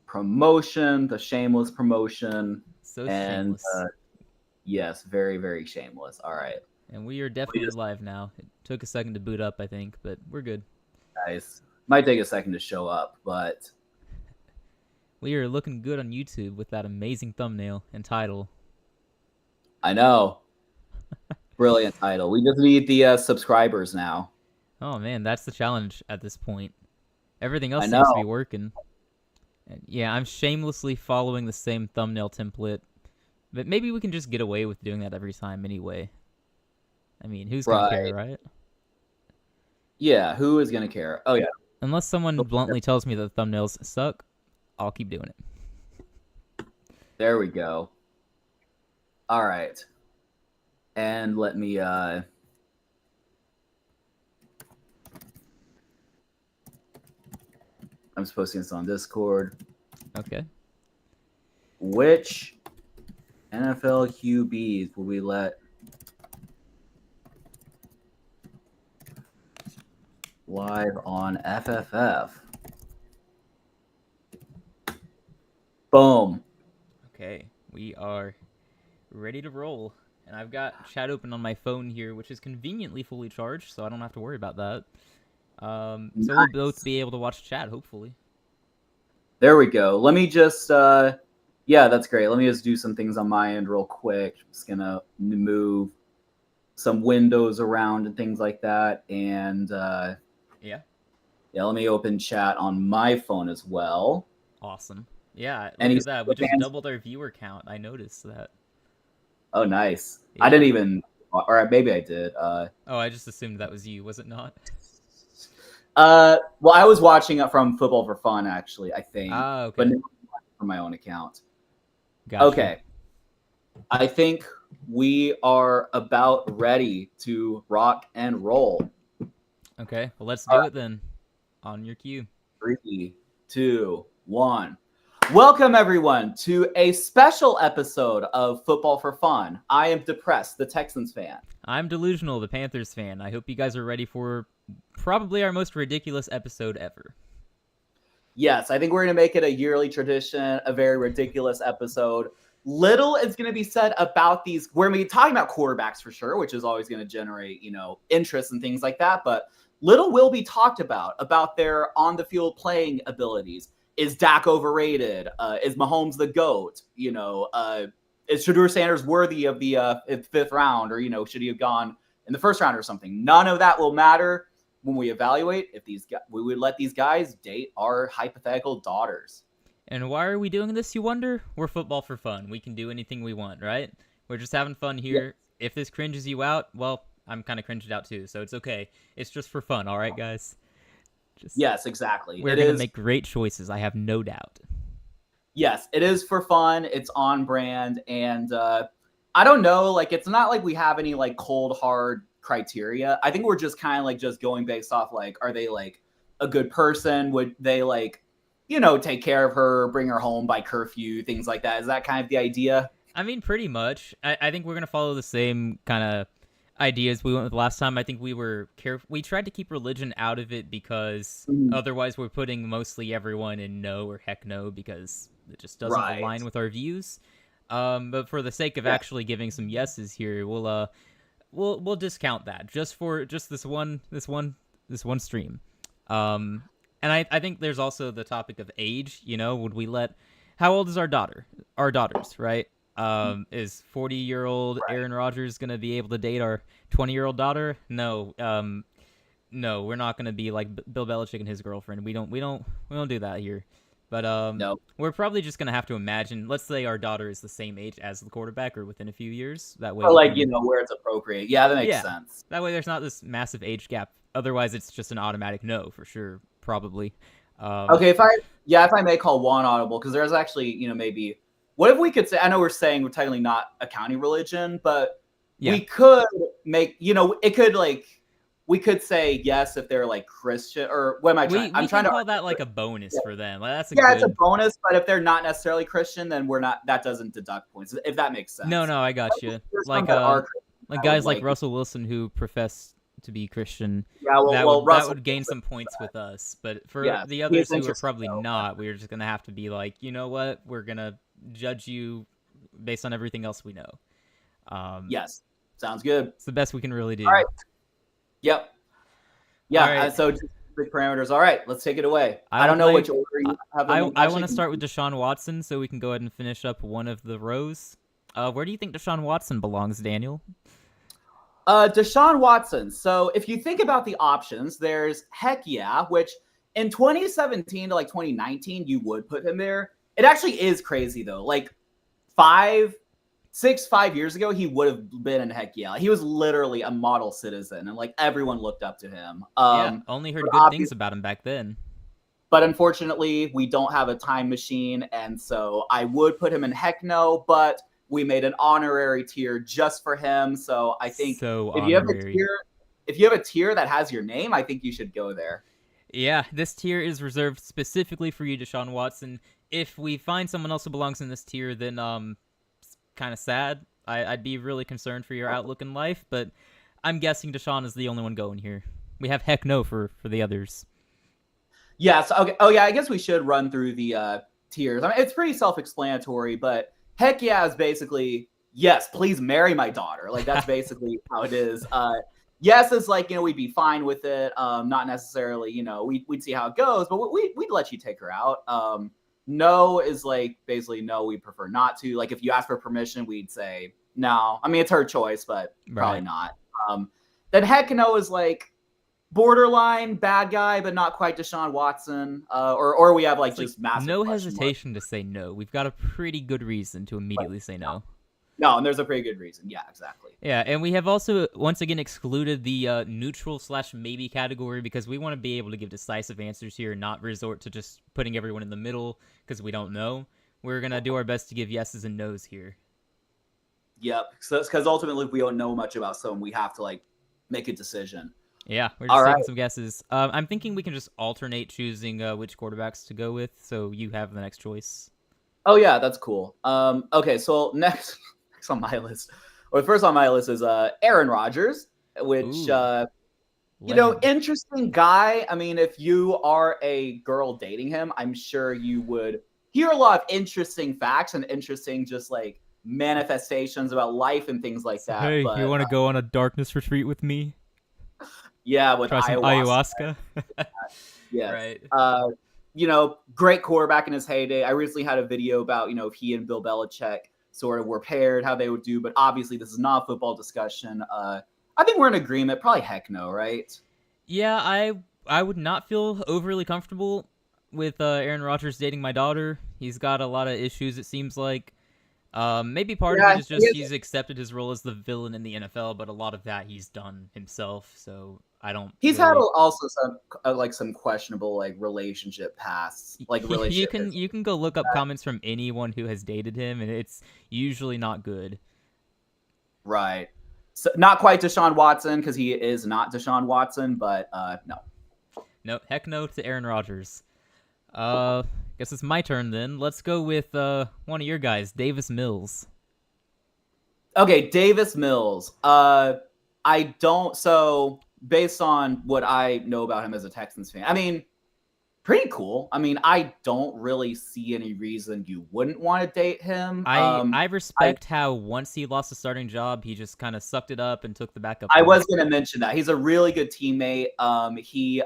promotion, the shameless promotion. So And shameless. yes, very, very shameless. All right. And we are We definitely just, live now. It took a second to boot up, I think, but we're good. guys, might take a second to show up, but We are looking good on YouTube with that amazing thumbnail and title. I know. Brilliant title. We just need the subscribers now. Oh man, that's the challenge at this point. Everything else I seems to be know. working. And yeah, I'm shamelessly following the same thumbnail template, but maybe we can just get away with doing that every time anyway. I mean, who's gonna care, Right. right? Yeah. Who is going to care? Oh, yeah. Unless someone bluntly tells me that the thumbnails suck, I'll keep doing it. There we go. All right. And let me I'm posting this on Discord. Okay. Which NFL QBs will we let live on FFF? Boom. Okay, we are ready to roll. And I've got chat open on my phone here, which is conveniently fully charged, so I don't have to worry about that. So we'll both Nice. be able to watch chat, hopefully. There we go. Let me just yeah, that's great. Let me just do some things on my end real quick. Just gonna move some windows around and things like that. And Yeah. yeah, let me open chat on my phone as well. Awesome. Yeah, look Any at that. We super just fans? doubled our viewer count. I noticed that. Oh, nice. I didn't Yeah. even, or maybe I did. Oh, I just assumed that was you, was it not? Well, I was watching it from Football for Fun, actually, I think, Ah, but okay. not from my own account. Gotcha. Okay, I think we are about ready to rock and roll. Okay, well, let's All do right, it then. On your cue. 3, 2, 1. Welcome, everyone, to a special episode of Football for Fun. I am Depressed, the Texans fan. I'm Delusional, the Panthers fan. I hope you guys are ready for probably our most ridiculous episode ever. Yes, I think we're going to make it a yearly tradition, a very ridiculous episode. Little is going to be said about these. We're going to be talking about quarterbacks for sure, which is always going to generate, interest and things like that. But little will be talked about their on the field playing abilities. Is Dak overrated? Is Mahomes the GOAT? Is Shedeur Sanders worthy of the fifth round, or should he have gone in the first round or something? None of that will matter when we evaluate if we would let these guys date our hypothetical daughters. And why are we doing this, you wonder? We're football for fun. We can do anything we want, right? We're just having fun Yeah. here. If this cringes you out, well, I'm kind of cringed out too, so it's okay. It's just for fun, all right, guys? Just Yes, exactly. We're It going to is. make great choices, I have no doubt. Yes, it is for fun. It's on brand, and I don't know. Like, it's not like we have any like cold hard criteria. I think we're just kind of like just going based off like, are they like a good person? Would they like, take care of her, bring her home by curfew, things like that? Is that kind of the idea? I mean, pretty much. I think we're going to follow the same kind of ideas we went with last time. I think we were careful. We tried to keep religion out of it because Mhm. otherwise we're putting mostly everyone in no or heck no because it just doesn't Right. align with our views. But for the sake of Yeah. actually giving some yeses here, we'll discount that just for just this one stream. And I think there's also the topic of age. Would we let? How old is our daughter? Our daughters, right? Is 40-year-old Right. Aaron Rodgers gonna be able to date our 20-year-old daughter? No. No, we're not gonna be like Bill Belichick and his girlfriend. We don't do that here. But No. we're probably just gonna have to imagine. Let's say our daughter is the same age as the quarterback, or within a few years. That way Or we like, can. where it's appropriate. Yeah, that makes Yeah, sense. that way there's not this massive age gap. Otherwise, it's just an automatic no for sure, probably. Um, Okay, if I may call one audible, because there's actually, maybe what if we could say, I know we're saying we're technically not a county religion, but yeah, we could make, it could like we could say yes if they're like Christian, or what am I trying? we I'm trying can to call that like articulate. a bonus for them. Like, that's a Yeah, it's a good. bonus, but if they're not necessarily Christian, then we're not. That doesn't deduct points, if that makes No, sense. no, I got you. There's some Like that are Christian, like I would guys like like. Russell Wilson who profess to be Christian, Yeah, well, that Russell. would gain some points with us. But for Yes, the he is others who are interesting probably though. not, we're just gonna have to be like, you know what? We're gonna judge you based on everything else we know. Yes, sounds good. It's the best we can really All do. right. Yep. All Yeah. right. So just big parameters. All right, let's take it away. I I don't would know which like. order I you have them in. I want Actually, to start with Deshaun Watson, so we can go ahead and finish up one of the rows. Where do you think Deshaun Watson belongs, Daniel? Deshaun Watson. So if you think about the options, there's heck yeah, which in 2017 to like 2019, you would put him there. It actually is crazy though. Like 5 years ago, he would have been in heck yeah. He was literally a model citizen, and like everyone looked up to him. Yeah, only heard But good things about him back then. But unfortunately, we don't have a time machine, and so I would put him in heck no, but we made an honorary tier just for him. So I think So if you have a honorary. tier, if you have a tier that has your name, I think you should go there. Yeah, this tier is reserved specifically for you, Deshaun Watson. If we find someone else who belongs in this tier, then it's kind of sad. I'd be really concerned for your outlook in life, but I'm guessing Deshaun is the only one going here. We have heck no for the others. Yes. Okay. Oh yeah. I guess we should run through the tiers. I mean, it's pretty self-explanatory, but heck yeah is basically yes. Please marry my daughter. Like that's basically how it is. Yes is like we'd be fine with it. Not necessarily we'd see how it goes, but we'd let you take her out. No is like basically no. We prefer not to. Like if you ask for permission, we'd say no. I mean it's her choice, but probably not. Then heck no is like borderline bad guy, but not quite Deshaun Watson. Or we have like It's just massive no question hesitation to say no. We've got a pretty good reason to immediately say no. No, and there's a pretty good reason. Yeah, exactly. Yeah, and we have also once again excluded the neutral / maybe category because we want to be able to give decisive answers here and not resort to just putting everyone in the middle because we don't know. We're gonna do our best to give yeses and nos here. Yep, because ultimately we don't know much about someone, we have to like make a decision. Yeah, we're just taking some guesses. I'm thinking we can just alternate choosing which quarterbacks to go with, so you have the next choice. Oh yeah, that's cool. Okay, so next on my list, or first on my list is Aaron Rodgers, which interesting guy. I mean, if you are a girl dating him, I'm sure you would hear a lot of interesting facts and interesting just like manifestations about life and things like that. Hey, but, you want to go on a darkness retreat with me? Yeah, with try some ayahuasca. Yes. Right. Great quarterback in his heyday. I recently had a video about, if he and Bill Belichick sort of were paired, how they would do. But obviously, this is not a football discussion. I think we're in agreement. Probably heck no, right? Yeah, I would not feel overly comfortable with Aaron Rodgers dating my daughter. He's got a lot of issues, it seems like. Maybe part of it is just he's accepted his role as the villain in the NFL, but a lot of that he's done himself. So I don't. He's had also some questionable like relationship pasts, like relationship. You can go look up comments from anyone who has dated him, and it's usually not good. Right. So not quite Deshaun Watson because he is not Deshaun Watson, but no. No, heck no to Aaron Rodgers. Guess it's my turn then. Let's go with one of your guys, Davis Mills. Okay, Davis Mills. I don't. So based on what I know about him as a Texans fan, I mean, pretty cool. I mean, I don't really see any reason you wouldn't want to date him. I respect how once he lost the starting job, he just kind of sucked it up and took the backup. I was going to mention that. He's a really good teammate. When he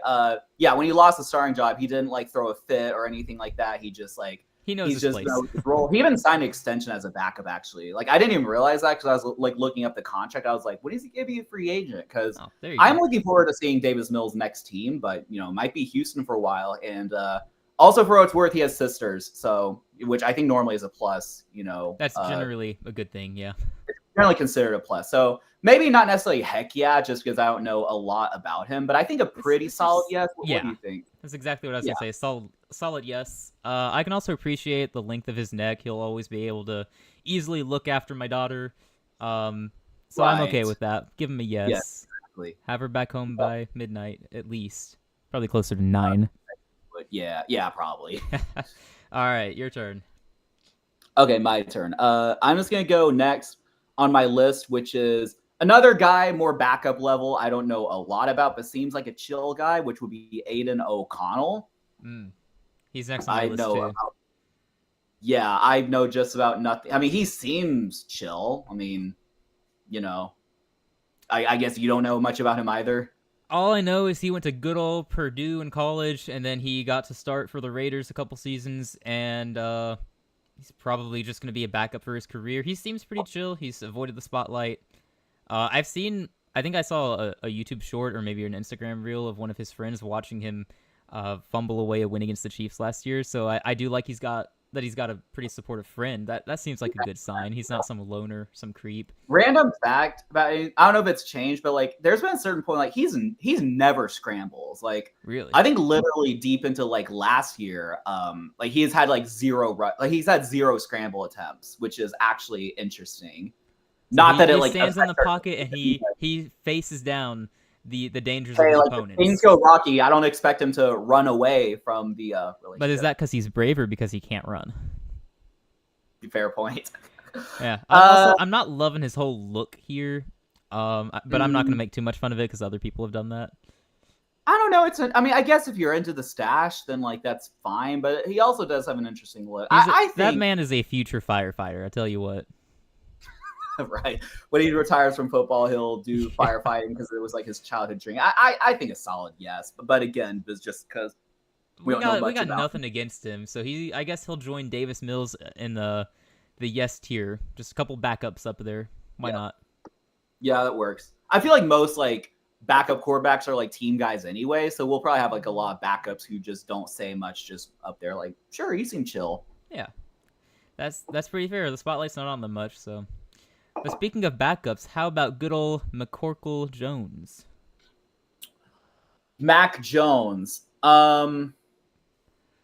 lost the starting job, he didn't like throw a fit or anything like that. He just like he knows his place. His role. He even signed an extension as a backup, actually. Like I didn't even realize that because I was like looking up the contract. I was like, what does he give you a free agent? Because I'm looking forward to seeing Davis Mills' next team, but might be Houston for a while. And also for what it's worth, he has sisters, so which I think normally is a plus. That's generally a good thing. Yeah, it's generally considered a plus. So maybe not necessarily heck yeah, just because I don't know a lot about him, but I think a pretty solid yes. What do you think? That's exactly what I was gonna say. Solid yes. I can also appreciate the length of his neck. He'll always be able to easily look after my daughter. So I'm okay with that. Give him a yes. Yes, exactly. Have her back home by midnight at least. Probably closer to 9. Yeah, probably. All right, your turn. Okay, my turn. I'm just gonna go next on my list, which is Another guy, more backup level, I don't know a lot about, but seems like a chill guy, which would be Aiden O'Connell. He's next on my I list know too. about, yeah, I know just about nothing. I mean, he seems chill. I mean, you know, I guess you don't know much about him either. All I know is he went to good old Purdue in college, and then he got to start for the Raiders a couple seasons, and he's probably just going to be a backup for his career. He seems pretty chill. He's avoided the spotlight. I think I saw a YouTube short or maybe an Instagram reel of one of his friends watching him fumble away a win against the Chiefs last year. So I do like he's got a pretty supportive friend. That seems like a good sign. He's not some loner, some creep. Random fact about I don't know if it's changed, but like there's been a certain point like he's never scrambles. Like Really? I think literally deep into like last year, like he's had like he's had zero scramble attempts, which is actually interesting. So Not that it he like stands in the pocket and he faces down the dangers of say his like opponents. things go rocky. I don't expect him to run away from the relationship. But is that because he's brave or because he can't run? Fair point. Yeah. I'm not loving his whole look here. But I'm not going to make too much fun of it because other people have done that. I don't know. I mean, I guess if you're into the stash, then like that's fine. But he also does have an interesting look. I think that man is a future firefighter. I tell you what. Right. When he retires from football, he'll do firefighting because it was like his childhood dream. I think a solid yes. But again, it's just because we got nothing against him. So I guess he'll join Davis Mills in the yes tier. Just a couple backups up there. Why not? Yeah, that works. I feel like most like backup quarterbacks are like team guys anyway. So we'll probably have like a lot of backups who just don't say much, just up there like, sure, you seem chill. Yeah. That's pretty fair. The spotlight's not on them much, so. But speaking of backups, how about good old McCorkle Jones? Mac Jones. I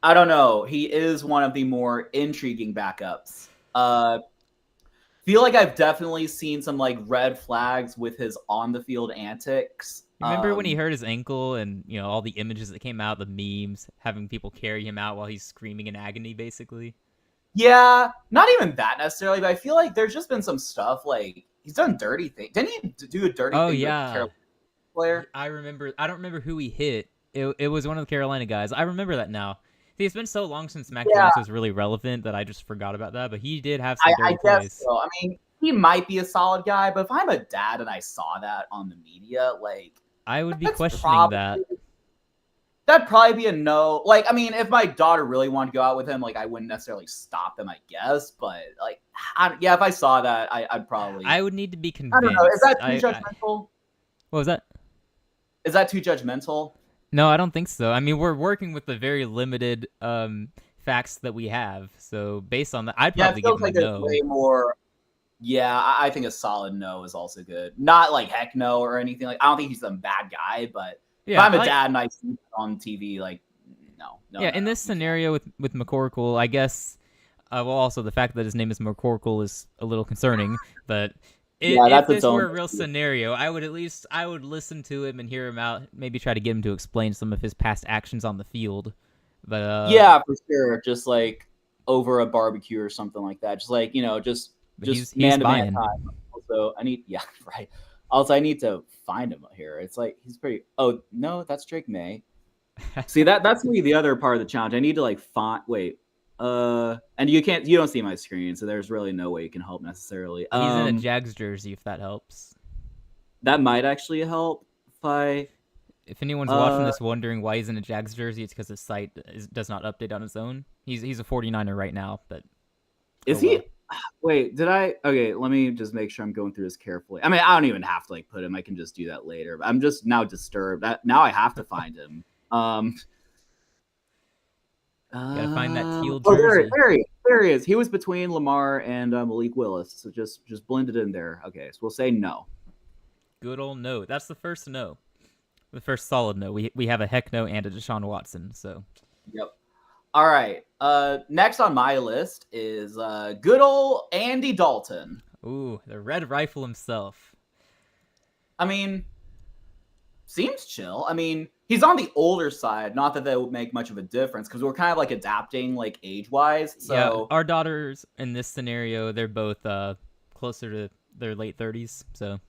don't know. He is one of the more intriguing backups. Feel like I've definitely seen some like red flags with his on the field antics. Remember when he hurt his ankle and all the images that came out, the memes, having people carry him out while he's screaming in agony, basically? Yeah, not even that necessarily, but I feel like there's just been some stuff like he's done dirty things. Didn't he do a dirty thing? Oh yeah, Carolina player. I remember. I don't remember who he hit. It was one of the Carolina guys. I remember that now. See, it's been so long since Mac Jones was really relevant that I just forgot about that. But he did have some dirty plays. Guess so. I mean, he might be a solid guy, but if I'm a dad and I saw that on the media, like I would be questioning that. That'd probably be a no. Like, I mean, if my daughter really wanted to go out with him, like, I wouldn't necessarily stop them, I guess. But, like, if I saw that, I'd probably. I would need to be convinced. I don't know. Is that too judgmental? What was that? Is that too judgmental? No, I don't think so. I mean, we're working with the very limited facts that we have. So, based on that, I'd probably give him a no. Way more. Yeah, I think a solid no is also good. Not like heck no or anything. Like, I don't think he's some bad guy, but. Yeah, if I'm a dad and I see it on TV, like, no. Yeah, in this scenario with McCorkle, I guess, well, also the fact that his name is McCorkle is a little concerning, but if this were a real scenario, I would listen to him and hear him out, maybe try to get him to explain some of his past actions on the field. But yeah, for sure. Just like over a barbecue or something like that. Just like, just man-to-man time. Also, right. Also, I need to find him here. It's like he's pretty. Oh no, that's Drake May. See that's me. The other part of the challenge. I need to like find. Wait. And you don't see my screen, so there's really no way you can help necessarily. He's in a Jags jersey, if that helps. That might actually help. If anyone's watching this wondering why he's in a Jags jersey, it's because his site does not update on its own. He's a 49er right now, but is he? Wait, did I? Okay, let me just make sure I'm going through this carefully. I mean, I don't even have to like put him. I can just do that later. I'm just now disturbed. Now I have to find him. Gotta find that teal jersey. There he is. He was between Lamar and Malik Willis, so just blended in there. Okay, so we'll say no. Good old no. That's the first no. The first solid no. We have a heck no and a Deshaun Watson. So. Yep. All right. Next on my list is good old Andy Dalton. Ooh, the Red Rifle himself. I mean, seems chill. I mean, he's on the older side. Not that would make much of a difference because we're kind of like adapting like age-wise. So yeah, our daughters in this scenario, they're both closer to their late 30s. So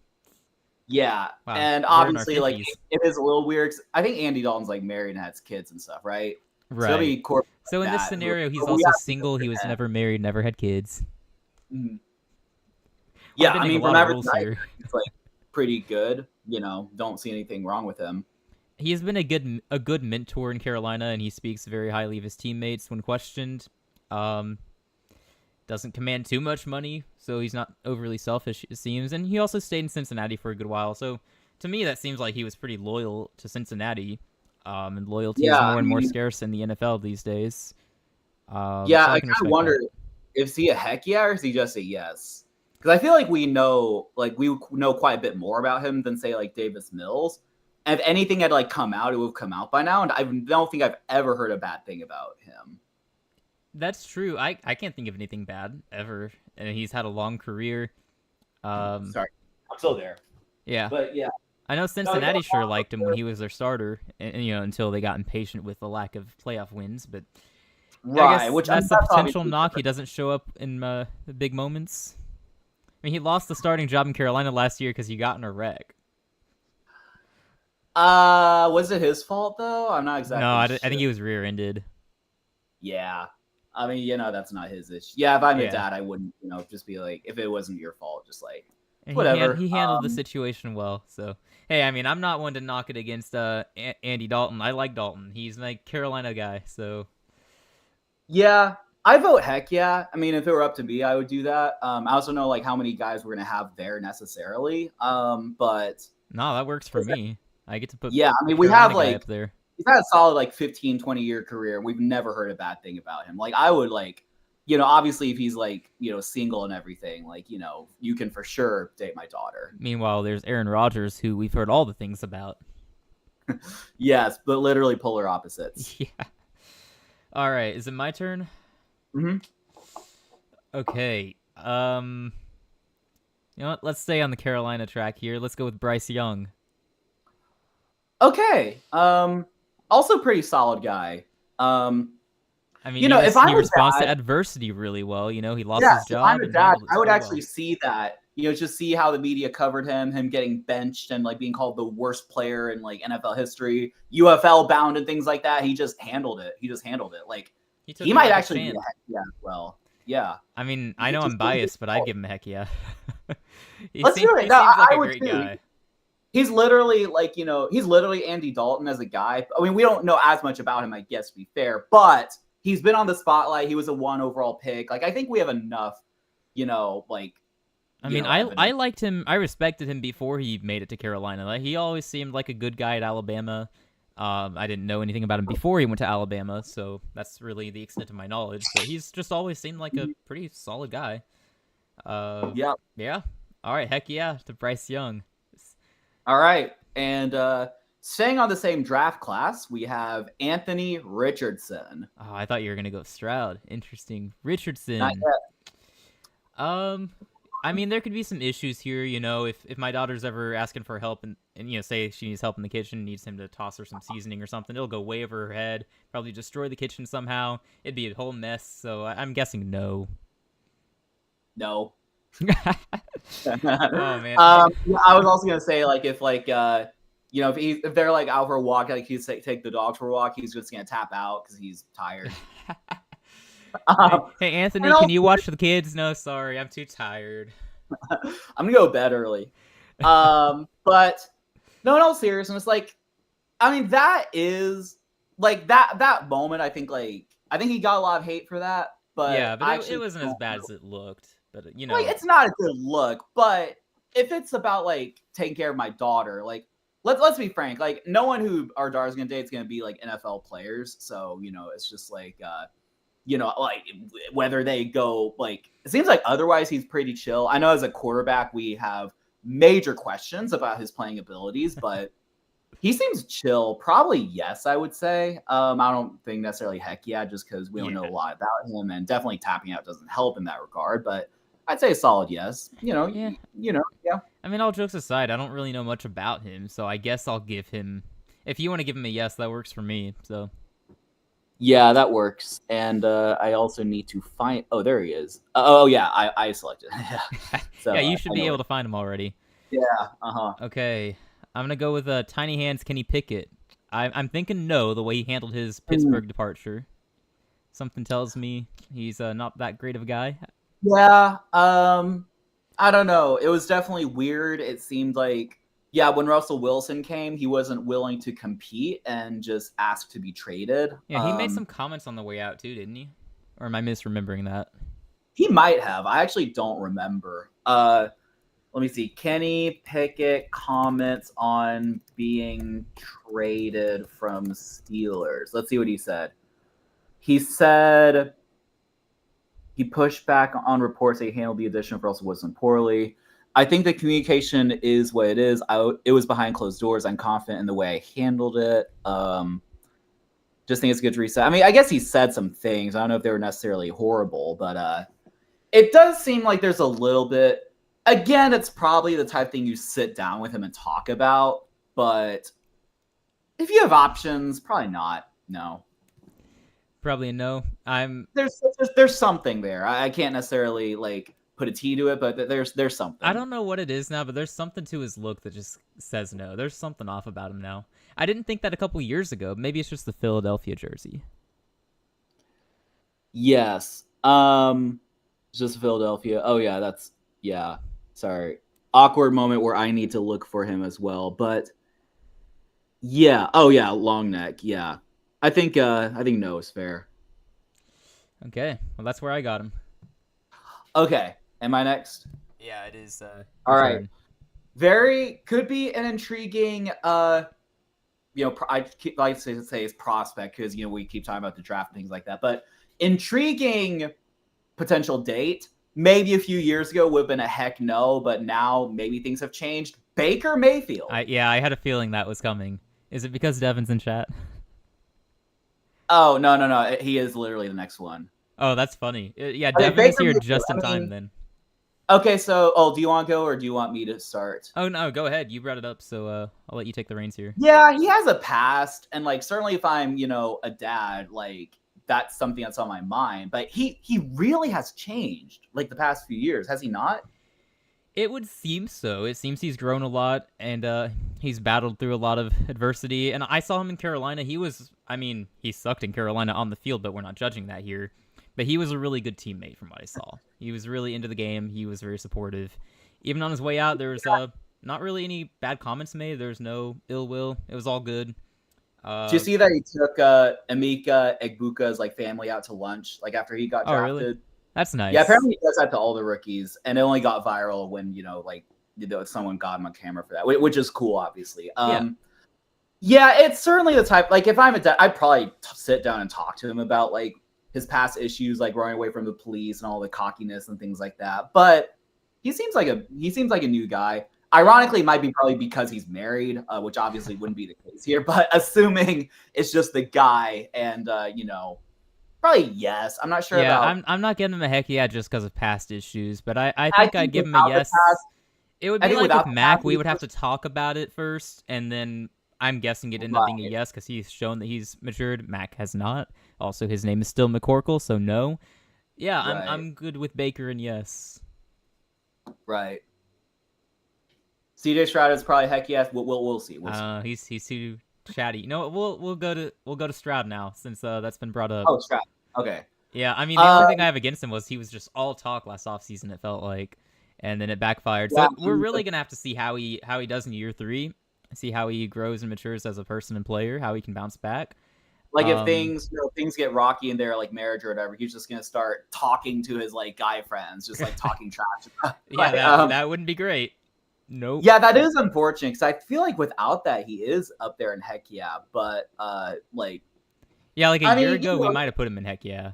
Yeah, Wow, and we're in our obviously, like, 50s. it is a little weird. I think Andy Dalton's like married and has kids and stuff, right? So there'll Right. be quarterbacks So like in this that who scenario, he's but we also have to single. He was never married, never had kids. Mhm. We're Yeah, I bending a mean, from lot of everything rules I here. heard, he's like pretty good. Don't see anything wrong with him. He has been a good mentor in Carolina, and he speaks very highly of his teammates when questioned. Um, doesn't command too much money, so he's not overly selfish, it seems. And he also stayed in Cincinnati for a good while, so to me, that seems like he was pretty loyal to Cincinnati. And loyalty is Yeah, more I and more mean, scarce in the NFL these days. yeah, So I I kind can of respect that. wonder, is he a heck yeah or is he just a yes? Because I feel like we know quite a bit more about him than say like Davis Mills. And if anything had like come out, it would have come out by now. And I don't think I've ever heard a bad thing about him. That's true. I can't think of anything bad ever, and he's had a long career. Um, Sorry, I'm still there. yeah, But yeah, I know no, yeah, Cincinnati sure liked him when he was their starter, and until they got impatient with the lack of playoff wins. But I right. guess Which I mean, that's the that's potential obviously knock. He different. doesn't show up in the big moments. I mean, he lost the starting job in Carolina last year because he got in a wreck. Was it his fault though? I'm not No, exactly I think sure. he was rear-ended. Yeah. I mean, that's not his issue. Yeah, if I'm a Yeah, dad, I wouldn't, just be like, if it wasn't your fault, just like, and whatever. he handled the situation well. So hey, I mean, I'm not one to knock it against Andy Dalton. I like Dalton. He's my Carolina guy. So Yeah, I vote heck yeah. I mean, if it were up to me, I would do that. I also know like how many guys we're gonna have there necessarily. But no, that works for me. I get to put yeah, I a mean, we have Carolina guy like up there. he's had a solid like 15, 20 year career. We've never heard a bad thing about him. Like I would like, obviously if he's like, single and everything, like, you can for sure date my daughter. Meanwhile, there's Aaron Rodgers, who we've heard all the things about. Yes, but literally polar opposites. Yeah. All right, is it my turn? Hmm. Okay. You know what? Let's stay on the Carolina track here. Let's go with Bryce Young. Okay. Also pretty solid guy. I mean, If he I'm a responds to dad, adversity really well. He lost yeah, his if I'm job a and dad, handled it I would so actually well. see that. Just see how the media covered him getting benched and like being called the worst player in like NFL history, UFL bound and things like that. He just handled it. Like He took he it might like a actually be a champ. heck yeah as well. Yeah. I mean, I He know just I'm didn't get biased, but I'd called. give him a heck yeah. Let's do it. He No, seems like I a would great too. guy. He's literally like, he's literally Andy Dalton as a guy. I mean, we don't know as much about him, I guess, to be fair, but he's been on the spotlight. He was a 1 overall pick. Like, I think we have enough, like, I mean, I evidence. liked him. I respected him before he made it to Carolina. Like, he always seemed like a good guy at Alabama. I didn't know anything about him before he went to Alabama, so that's really the extent of my knowledge. But he's just always seemed like a pretty solid guy. Yeah. Yeah. All right, heck yeah to Bryce Young. All right. And staying on the same draft class, we have Anthony Richardson. Oh, I thought you were gonna go Stroud. Interesting, Not Richardson. yet. I mean, there could be some issues here. If my daughter's ever asking for help and say she needs help in the kitchen, needs him to toss her some seasoning or something, it'll go way over her head. Probably destroy the kitchen somehow. It'd be a whole mess. So I'm guessing no. No. Oh man. Yeah, I was also gonna say like if like if they're like out for a walk, like he's take the dogs for a walk, he's just gonna tap out because he's tired. Hey Anthony, and can also, you watch the kids? No, sorry, I'm too tired. I'm gonna go to bed early. But no, in all seriousness, like I mean that is like that moment. I think he got a lot of hate for that, Yeah, but but I it actually wasn't as don't bad as it looked. But like it's not a good look. But if it's about like taking care of my daughter, like let's be frank, like no one who our daughter's gonna date is gonna be like NFL players. So it's just like like whether they go like it seems like otherwise he's pretty chill. I know as a quarterback we have major questions about his playing abilities, but he seems chill. Probably yes, I would say. I don't think necessarily heck yeah, just because we don't know a yeah. lot about him, and definitely tapping out doesn't help in that regard. But I'd say a solid yes. Yeah. Yeah. I mean, all jokes aside, I don't really know much about him, so I guess I'll give him. If you want to give him a yes, that works for me. So Yeah, that works. And I also need to find. Oh, there he is. Oh, yeah, I selected. Yeah. So yeah, you I should know be able it. to find him already. Yeah. Uh-huh. Okay, I'm gonna go with Tiny Hands Kenny Pickett. I'm thinking no, the way he handled his Mm, Pittsburgh departure. Something tells me he's not that great of a guy. yeah. I don't know. It was definitely weird. It seemed like, yeah, when Russell Wilson came, he wasn't willing to compete and just asked to be traded. Yeah, he made some comments on the way out too, didn't he? Or am I misremembering that? He might have. I actually don't remember. Let me see. Kenny Pickett comments on being traded from Steelers. Let's see what he said. He said he pushed back on reports that he handled the addition of Russell Wilson poorly. I think the communication is what it is. It was behind closed doors. I'm confident in the way I handled it. Just think it's good to reset. I mean, I guess he said some things. I don't know if they were necessarily horrible, but it does seem like there's a little bit. Again, it's probably the type of thing you sit down with him and talk about. But if you have options, probably not. No. Probably a no. There's something there. I can't necessarily like put a T to it, but there's I something. don't know what it is now, but there's something to his look that just says no. There's something off about him now. I didn't think that a couple years ago. Maybe it's just the Philadelphia jersey. Yes. Just Philadelphia. Oh yeah, that's yeah. Sorry. Awkward moment where I need to look for him as well. But yeah. Oh yeah, long neck. Yeah. I think no is fair. Okay, well that's where I got him. Okay. Am I next? Yeah, it is. All Your right. turn. Very could be an intriguing I keep like to say it's prospect because we keep talking about the draft and things like that. But intriguing potential date. Maybe a few years ago would have been a heck no, but now maybe things have changed. Baker Mayfield. I had a feeling that was coming. Is it because Devin's in chat? Oh no. He is literally the next one. Oh, that's funny. Yeah, Okay, Devin is Baker here Mayfield. just in I time mean, then. okay, so do you want to go or do you want me to start? Oh no, go ahead. You brought it up, so I'll let you take the reins here. Yeah, he has a past, and like certainly if I'm a dad, like that's something that's on my mind. But he really has changed like the past few years, has he not? It would seem so. It seems he's grown a lot, and he's battled through a lot of adversity. And I saw him in Carolina. He sucked in Carolina on the field, but we're not judging that here. But he was a really good teammate from what I saw. He was really into the game. He was very supportive. Even on his way out, there was not really any bad comments made. There was no ill will. It was all good. Did you see that he took Emeka Egbuka's like family out to lunch like after he got Oh, really? drafted? That's Yeah, nice. apparently he does that to all the rookies, and it only got viral when someone got him on camera for that, which is cool, obviously. Yeah. Yeah, it's certainly the type. Like, if I'm a dad, I'd probably sit down and talk to him about like his past issues, like running away from the police and all the cockiness and things like that. But he seems like a new guy. Ironically, it might be probably because he's married, which obviously wouldn't be the case here. But assuming it's just the guy, and probably yes. I'm not sure Yeah, about. I'm not giving him a heck yeah just because of past issues, but I I think I'd think give him a without the yes. past, It would I be think like with without the Mac, past, we would have to talk about it first, and then I'm guessing it ended up being a right, yes because he's shown that he's matured. Mac has not. Also, his name is still McCorkle, so no. Yeah, right, I'm good with Baker and yes. right. CJ Stroud is probably heck yes. We'll see. We'll see. He's too chatty. You know what? We'll go to Stroud now since that's been brought up. Oh, Stroud. Okay. Yeah, I mean the Uh, only thing I have against him was he was just all talk last offseason. It felt like, and then it backfired. yeah. So we're really gonna have to see how he does in year 3, see how he grows and matures as a person and player, how he can bounce back. Like if Um, things get rocky in their like marriage or whatever, he's just gonna start talking to his like guy friends, just like talking trash. yeah, like, that wouldn't be great. Nope. yeah, that is unfortunate because I feel like without that he is up there in heck yeah. But like Yeah, like a I year mean, ago we might have put him in heck yeah.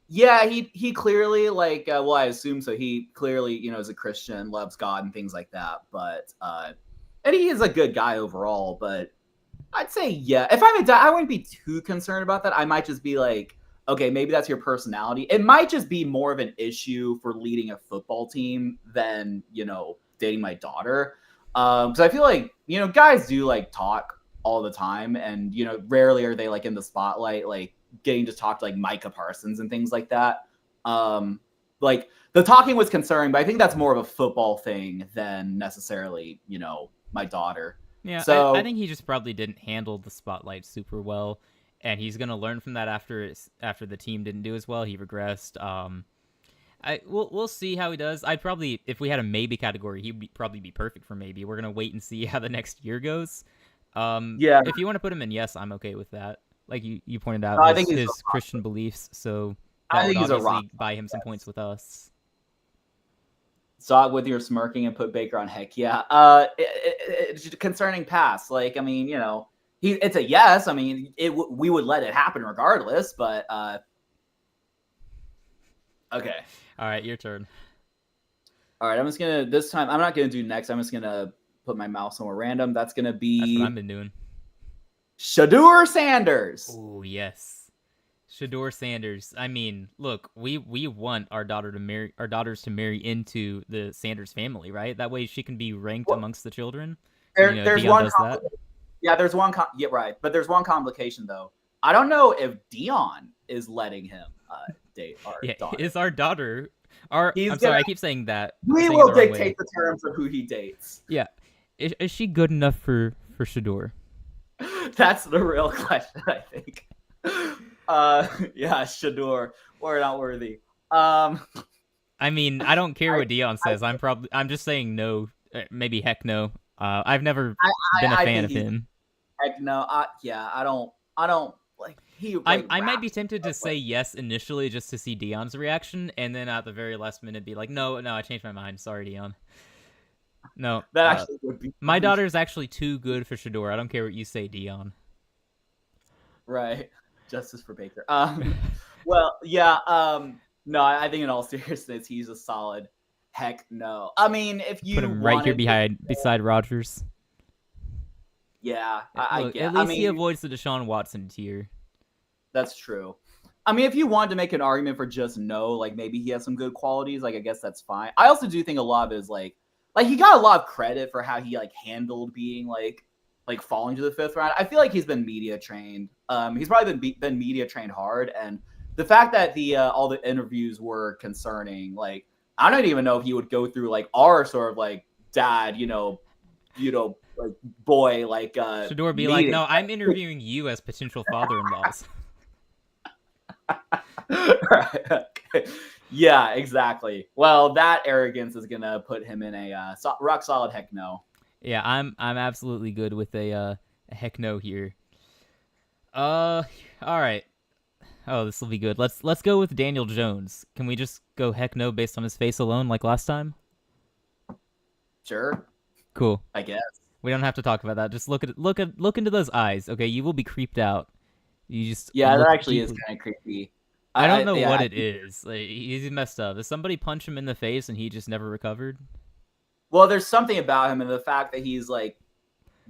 yeah, he clearly like well, I assume so. He clearly is a Christian, loves God and things like that. But and he is a good guy overall. But I'd say yeah. If I'm a dad, I wouldn't be too concerned about that. I might just be like, okay, maybe that's your personality. It might just be more of an issue for leading a football team than dating my daughter. Because I feel like guys do like talk all the time, and rarely are they like in the spotlight, like getting to talk to like Micah Parsons and things like that. Um, like the talking was concerning, but I think that's more of a football thing than necessarily, my daughter. Yeah, I So think he just probably didn't handle the spotlight super well, and he's gonna learn from that after the team didn't do as well. He regressed. We'll see how he does. I'd probably, if we had a maybe category, he'd probably be perfect for maybe. We're gonna wait and see how the next year goes. yeah, If you want to put him in yes, I'm okay with that. Like you pointed no, out I think his Christian beliefs, so I that would think he's a rock. obviously buy him some points with us. Saw it with your smirking and put Baker on heck. Yeah. It's concerning pass. Like, I mean, it's a yes. I mean, we would let it happen regardless. But okay. All right, your turn. All right. This time I'm not gonna do next. I'm just gonna put my mouse somewhere random. That's gonna That's what I've be been doing. Shedeur Sanders. Oh yes. Shedeur Sanders. I mean, look, we want our daughters to marry into the Sanders family, right? That way she can be ranked amongst the children. There's Dion one. does that. Yeah, there's one. Yeah, right. But there's one complication though. I don't know if Dion is letting him date our daughter. Is our daughter? I'm sorry, I keep saying that. We will dictate the terms of who he dates. Yeah, is she good enough for Shedeur? That's the real question, I think. Yeah, Shedeur, we're not worthy. I mean, I don't care what Dion says. I'm just saying no. Maybe heck no. I've never been a fan of him. Heck no. I don't like he. Like, I might be tempted to say yes initially just to see Dion's reaction, and then at the very last minute be like, no, I changed my mind. Sorry, Dion. No, that actually would be. My daughter is actually too good for Shedeur. I don't care what you say, Dion. Right. Justice for Baker. Well, yeah. No, I think in all seriousness, he's a solid heck no. I mean, if you put him right here beside Rodgers. Yeah, I get. At least he avoids the Deshaun Watson tier. That's true. I mean, if you wanted to make an argument for just no, like maybe he has some good qualities, like I guess that's fine. I also do think a lot of it is like he got a lot of credit for how he like handled being like falling to the fifth round. I feel like he's been media trained. He's probably been media trained hard, and the fact that the all the interviews were concerning, like I don't even know if he would go through like our sort of like dad, like boy, like Shedeur be like, no, I'm interviewing you as potential father-in-laws. Right. Okay. Yeah, exactly. Well, that arrogance is gonna put him in a rock solid heck no. Yeah, I'm absolutely good with a heck no here. All right. Oh, this will be good. Let's go with Daniel Jones. Can we just go heck no based on his face alone, like last time? Sure. Cool. I guess. We don't have to talk about that. Just look into those eyes. Okay, you will be creeped out. You just that actually is kind of creepy. I don't know what it is. Like, he's messed up. Did somebody punch him in the face and he just never recovered? Well, there's something about him and the fact that he's like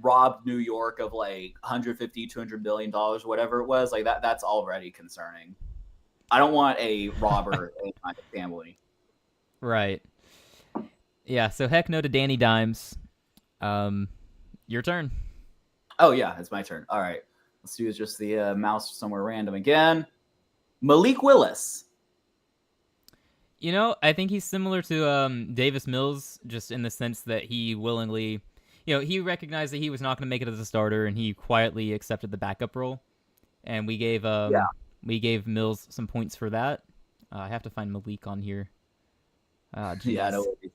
robbed New York of like 150, $200 billion, whatever it was. Like that's already concerning. I don't want a robber in my family. Right. Yeah, so heck no to Danny Dimes. Your turn. Oh yeah, it's my turn. All right. Let's do just the mouse somewhere random again. Malik Willis. I think he's similar to Davis Mills, just in the sense that he willingly, he recognized that he was not going to make it as a starter, and he quietly accepted the backup role. And we gave Mills some points for that. I have to find Malik on here. Yeah, no worries.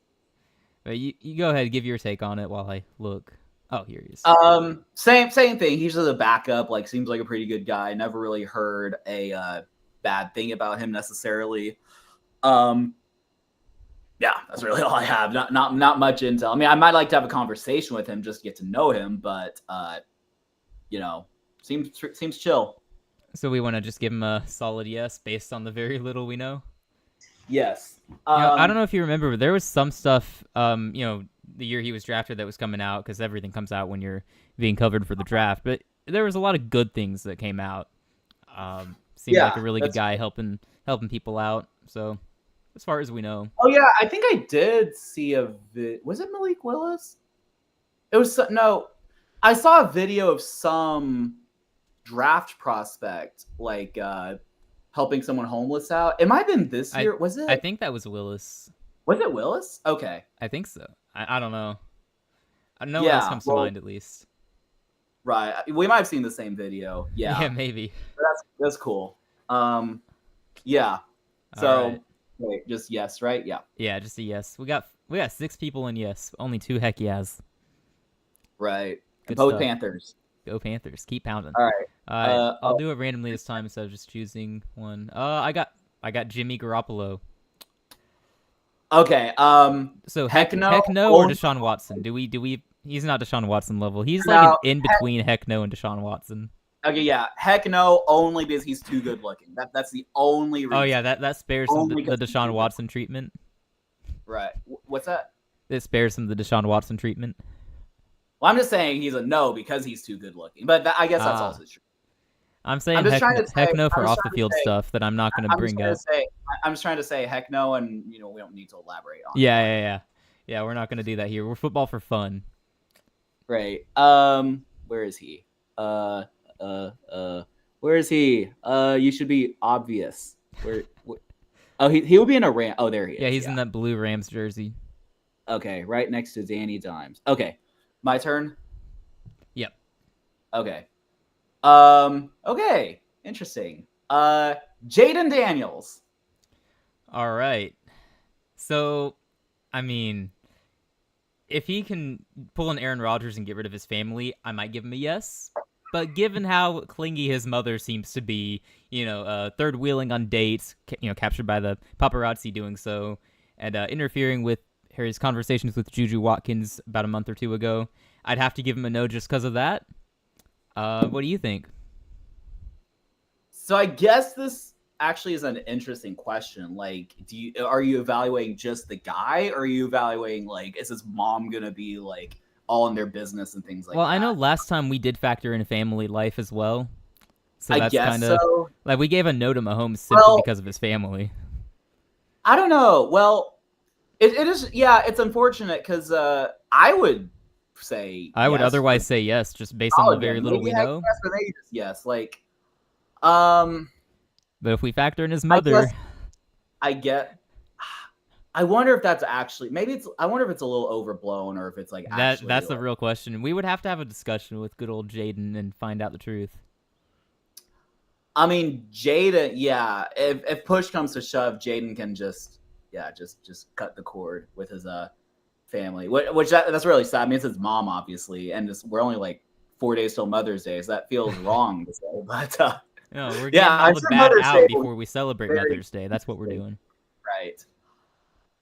But you go ahead, give your take on it while I look. Oh, here he is. Same thing. He's just a backup. Like, seems like a pretty good guy. Never really heard a bad thing about him necessarily. Yeah, that's really all I have. Not much intel. I mean, I might like to have a conversation with him just to get to know him, but seems chill. So we want to just give him a solid yes based on the very little we know. Yes. I don't know if you remember, but there was some stuff, the year he was drafted that was coming out, because everything comes out when you're being covered for the draft. But there was a lot of good things that came out. Seemed like a really good guy helping people out. So, as far as we know. Oh yeah, I think I did see was it Malik Willis? It was no. I saw a video of some draft prospect like helping someone homeless out. It might have been this year. Was I it? think that was Willis. Was it Willis? Okay. I think so. I don't know. No one else Yeah. comes to Well, mind, at least. right. We might have seen the same video. Yeah, Yeah. maybe. That's cool. Yeah. All So right. wait, just yes, right? Yeah. Yeah, just a yes. We got 6 people in yes. Only 2 heck yes. Right. Good Both stuff. Panthers. Go Panthers. Keep pounding. All right. All right. I'll do it randomly this time instead of just choosing one. I got Jimmy Garoppolo. Okay. So heck no. Heck no or Deshaun Watson? Do we He's not Deshaun Watson level. He's like an in between Heck no and Deshaun Watson. Okay, yeah. Heck no, only because he's too good looking. That's the only reason. Oh yeah, that spares him the Deshaun Watson treatment. Right. What's that? It spares him the Deshaun Watson treatment. Well, I'm just saying he's a no because he's too good looking. But I guess that's also true. I'm saying heck no for off the field stuff that I'm not going to bring up. I'm just trying to say heck no, and we don't need to elaborate on. Yeah. We're not going to do that here. We're football for fun. Right. Where is he? Where is he? You should be obvious. Where oh, he will be in a Ram. Oh, there he is. Yeah, he's in that blue Rams jersey. Okay, right next to Danny Dimes. Okay, my turn. Yep. Okay. Okay. Interesting. Jaden Daniels. All right. So, I mean, if he can pull an Aaron Rodgers and get rid of his family, I might give him a yes. But given how clingy his mother seems to be, third wheeling on dates, captured by the paparazzi doing so, and interfering with his conversations with Juju Watkins about a month or two ago, I'd have to give him a no just because of that. What do you think? So I guess this actually is an interesting question. Like, are you evaluating just the guy, or are you evaluating, like, is his mom gonna be like all in their business and things like that? Well, I know last time we did factor in family life as well. So I that's guess kind of so. Like we gave a no to Mahomes simply because of his family. I don't know. Well, it is. Yeah, it's unfortunate because I would say I would otherwise say yes, just based on the very little we know. Yes, or maybe just yes. Like, but if we factor in his mother, I wonder if that's actually I wonder if it's a little overblown or if it's like that's like, the real question. We would have to have a discussion with good old Jaden and find out the truth. I mean, Jaden, yeah. If push comes to shove, Jaden can just cut the cord with his family, which that's really sad. I mean, it's his mom, obviously, and we're only like 4 days till Mother's Day, so that feels wrong to say. But no, we're getting all the bad out before we celebrate Mother's Day. That's what we're doing. Right.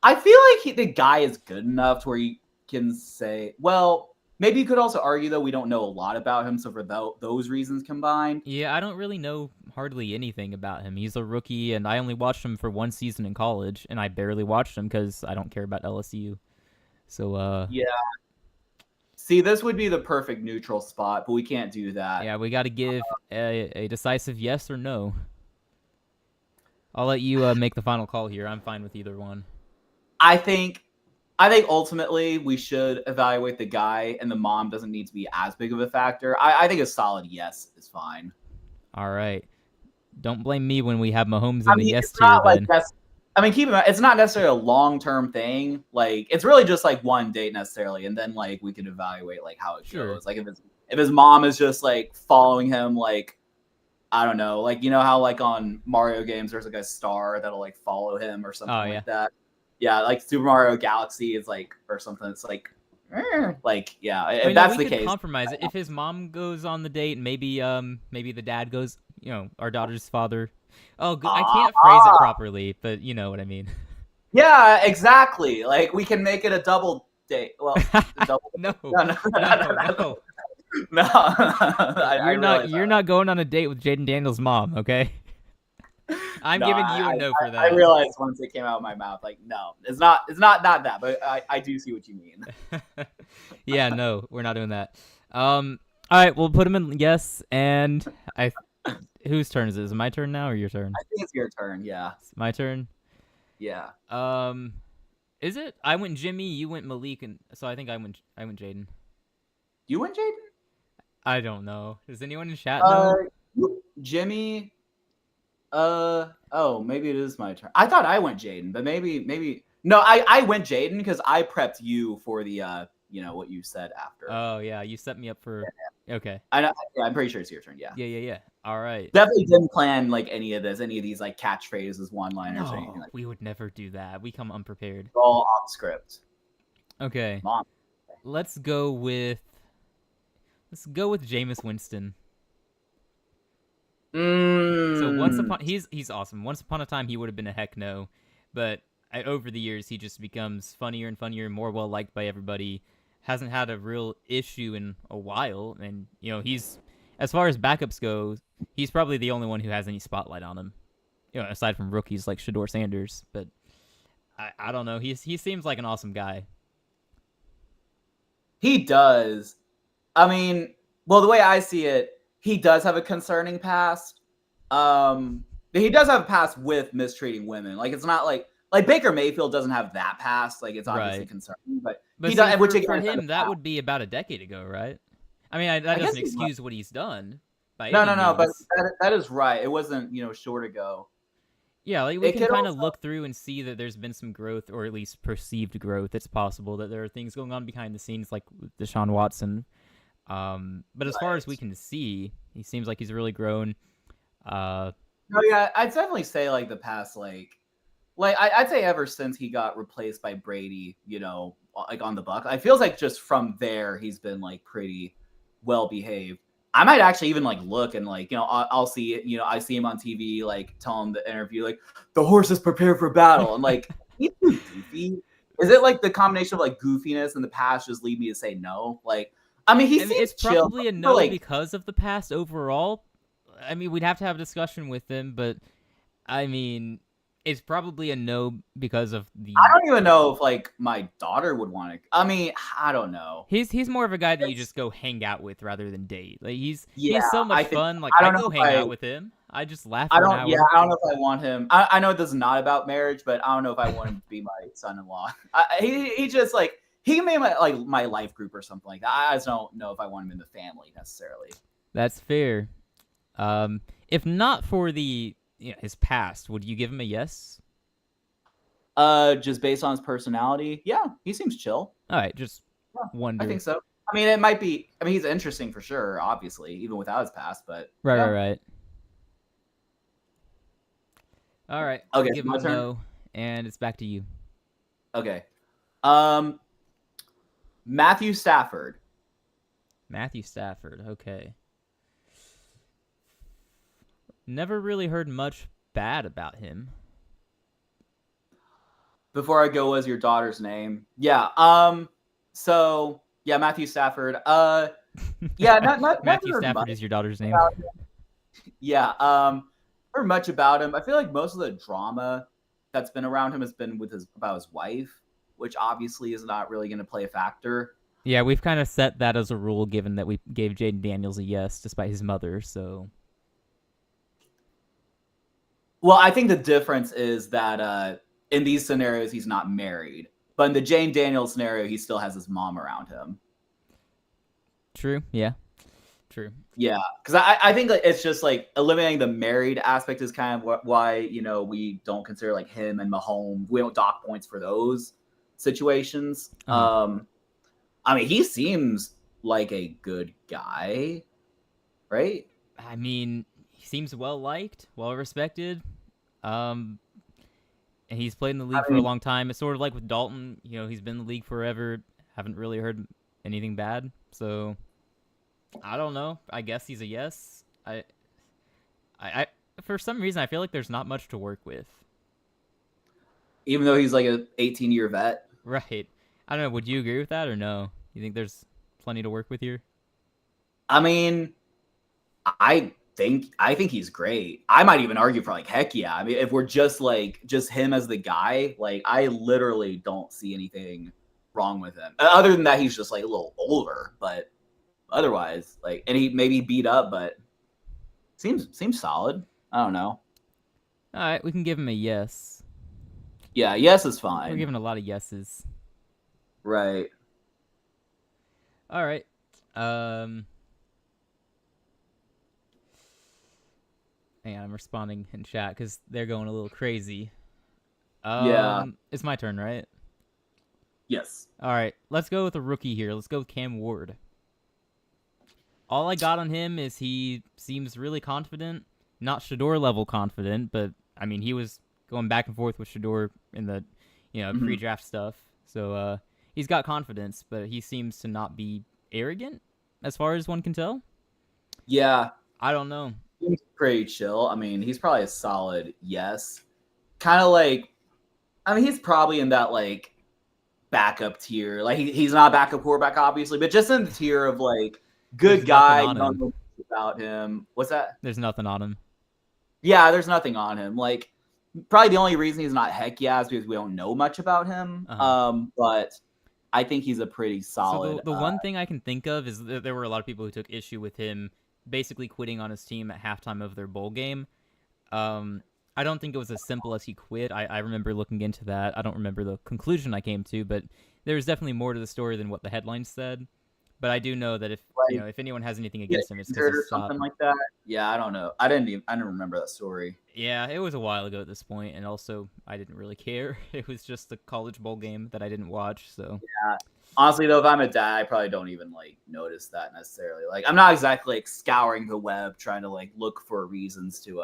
I feel like the guy is good enough to where you can say, well, maybe you could also argue, though, we don't know a lot about him, so for those reasons combined. Yeah, I don't really know hardly anything about him. He's a rookie, and I only watched him for one season in college, and I barely watched him because I don't care about LSU. So, yeah. See, this would be the perfect neutral spot, but we can't do that. Yeah, we got to give a decisive yes or no. I'll let you make the final call here. I'm fine with either one. I think ultimately we should evaluate the guy, and the mom doesn't need to be as big of a factor. I think a solid yes is fine. All right. Don't blame me when we have Mahomes in the yes tier then. Keep in mind, it's not necessarily a long-term thing. Like, it's really just like one date necessarily, and then like we can evaluate like how it goes. Like if his mom is just like following him, like, I don't know, like, you know how like on Mario games there's like a star that'll like follow him or something like that. Yeah, like Super Mario Galaxy is like, or something. It's like, yeah. If that's the case, compromise it. If his mom goes on the date, maybe the dad goes. Our daughter's father. Oh, I can't phrase it properly, but you know what I mean. Yeah, exactly. Like we can make it a double date. Well, No. You're not going on a date with Jaden Daniels' mom, okay? I'm giving you a no for that. I realized once it came out of my mouth, like, no, it's not that, but I do see what you mean. Yeah, no, we're not doing that. All right, we'll put him in yes, and whose turn is it? Is it my turn now or your turn? I think it's your turn, yeah. It's my turn? Yeah. Is it? I went Jimmy, you went Malik, and so I think I went Jaden. You went Jaden? I don't know. Does anyone in chat know? Jimmy. Oh, maybe it is my turn. I thought I went Jaden, but maybe no. I went Jaden because I prepped you for the what you said after. Oh yeah, you set me up for. Okay. I know. Yeah, I'm pretty sure it's your turn. Yeah. Yeah. All right. Definitely didn't plan like any of these like catchphrases, one-liners, or anything No, like that. we would never do that. We come unprepared. It's all off script. Okay. Mom. Let's go with Jameis Winston. So he's awesome. Once upon a time he would have been a heck no, but over the years he just becomes funnier and funnier, more well liked by everybody. Hasn't had a real issue in a while, and he's, as far as backups go, he's probably the only one who has any spotlight on him. Aside from rookies like Shedeur Sanders, but I don't know. He seems like an awesome guy. He does. I mean, well, the way I see it, he does have a concerning past. He does have a past with mistreating women. Like it's not like Baker Mayfield doesn't have that past. Like it's obviously Right. concerning, but But he see, does. for him, that would be about a decade ago, right? I mean, that doesn't excuse what he's done by any No. But means. that is right. It wasn't short ago. Yeah, like we can kind of look through and see that there's been some growth, or at least perceived growth. It's possible that there are things going on behind the scenes, like with Deshaun Watson. But as far as we can see, he seems like he's really grown. No, yeah, I'd definitely say like the past, I'd say ever since he got replaced by Brady, like on the Bucs, I feels like just from there he's been like pretty well behaved. I might actually even like look and like I'll see it. I see him on TV, like tell him the interview, like the horse is prepared for battle, and like he's too goofy. Is it like the combination of like goofiness and the past just lead me to say no? Like, I mean, he seems it's chill. probably a no because of the past overall. I mean, we'd have to have a discussion with him, but I mean, it's probably a no because of the. I don't even know if like my daughter would want to. I mean, I don't know. He's more of a guy that you just go hang out with rather than date. Like he's Yeah, so much fun. Like I go hang out with him. I just laugh I for an don't. Yeah, hour. I don't know if I want him. I know this is not about marriage, but I don't know if I want him to be my son-in-law. He just like he can be my life group or something like that. I just don't know if I want him in the family necessarily. That's fair. If not for his past, would you give him a yes? Just based on his personality, yeah, he seems chill. All right, just wonder. I think so. I mean, it might be. I mean, he's interesting for sure, obviously, even without his past. But right. All right. Okay, give him a no, and it's back to you. Okay. Matthew Stafford. Matthew Stafford. Okay. Never really heard much bad about him. Before I go, was your daughter's name? Yeah. So yeah, Matthew Stafford. Yeah, not Matthew Stafford is your daughter's name. Yeah. Heard much about him. I feel like most of the drama that's been around him has been about his wife, which obviously is not really going to play a factor. Yeah, we've kind of set that as a rule, given that we gave Jaden Daniels a yes, despite his mother. So. Well, I think the difference is that in these scenarios, he's not married. But in the Jane Daniels scenario, he still has his mom around him. True. Yeah. True. Yeah. Because I think it's just like eliminating the married aspect is kind of why, we don't consider like him and Mahomes. We don't dock points for those situations. I mean, he seems like a good guy, right? I mean, he seems well liked, well respected. And he's played in the league for a long time. It's sort of like with Dalton. He's been in the league forever. Haven't really heard anything bad. So, I don't know. I guess he's a yes. I for some reason, I feel like there's not much to work with. Even though he's like an 18-year vet. Right. I don't know. Would you agree with that or no? You think there's plenty to work with here? I mean, I think he's great. I might even argue for like, heck yeah. I mean, if we're just him as the guy, like I literally don't see anything wrong with him. Other than that, he's just like a little older, but otherwise, like, and he maybe beat up, but seems solid. I don't know. All right, we can give him a yes. Yeah, yes is fine. We're giving a lot of yeses. Right. All right. Hang on, I'm responding in chat because they're going a little crazy. Yeah. It's my turn, right? Yes. All right, let's go with a rookie here. Let's go with Cam Ward. All I got on him is he seems really confident. Not Shedeur level confident, but I mean, he was going back and forth with Shedeur in the, Mhm. pre-draft stuff. So he's got confidence, but he seems to not be arrogant, as far as one can tell. Yeah. I don't know. He's pretty chill. I mean, he's probably a solid yes. Kind of like, I mean, he's probably in that like backup tier. Like he's not a backup quarterback, obviously, but just in the tier of like There's good nothing guy. on Don't him. know much about him. What's that? There's nothing on him. Yeah, there's nothing on him. Like probably the only reason he's not heck yeah is because we don't know much about him. Uh huh. But I think he's a pretty So solid. the one thing I can think of is that there were a lot of people who took issue with him basically quitting on his team at halftime of their bowl game. Um, I don't think it was as simple as he quit. I remember looking into that. I don't remember the conclusion I came to, but there was definitely more to the story than what the headlines said. But I do know that Like if anyone has anything get against him, it's because he injured or stopped. something like that. Yeah, I don't know. I didn't remember that story. Yeah, it was a while ago at this point, and also I didn't really care. It was just a college bowl game that I didn't watch, so. Yeah. Honestly, though, if I'm a dad, I probably don't even like notice that necessarily. Like, I'm not exactly like scouring the web trying to like look for reasons to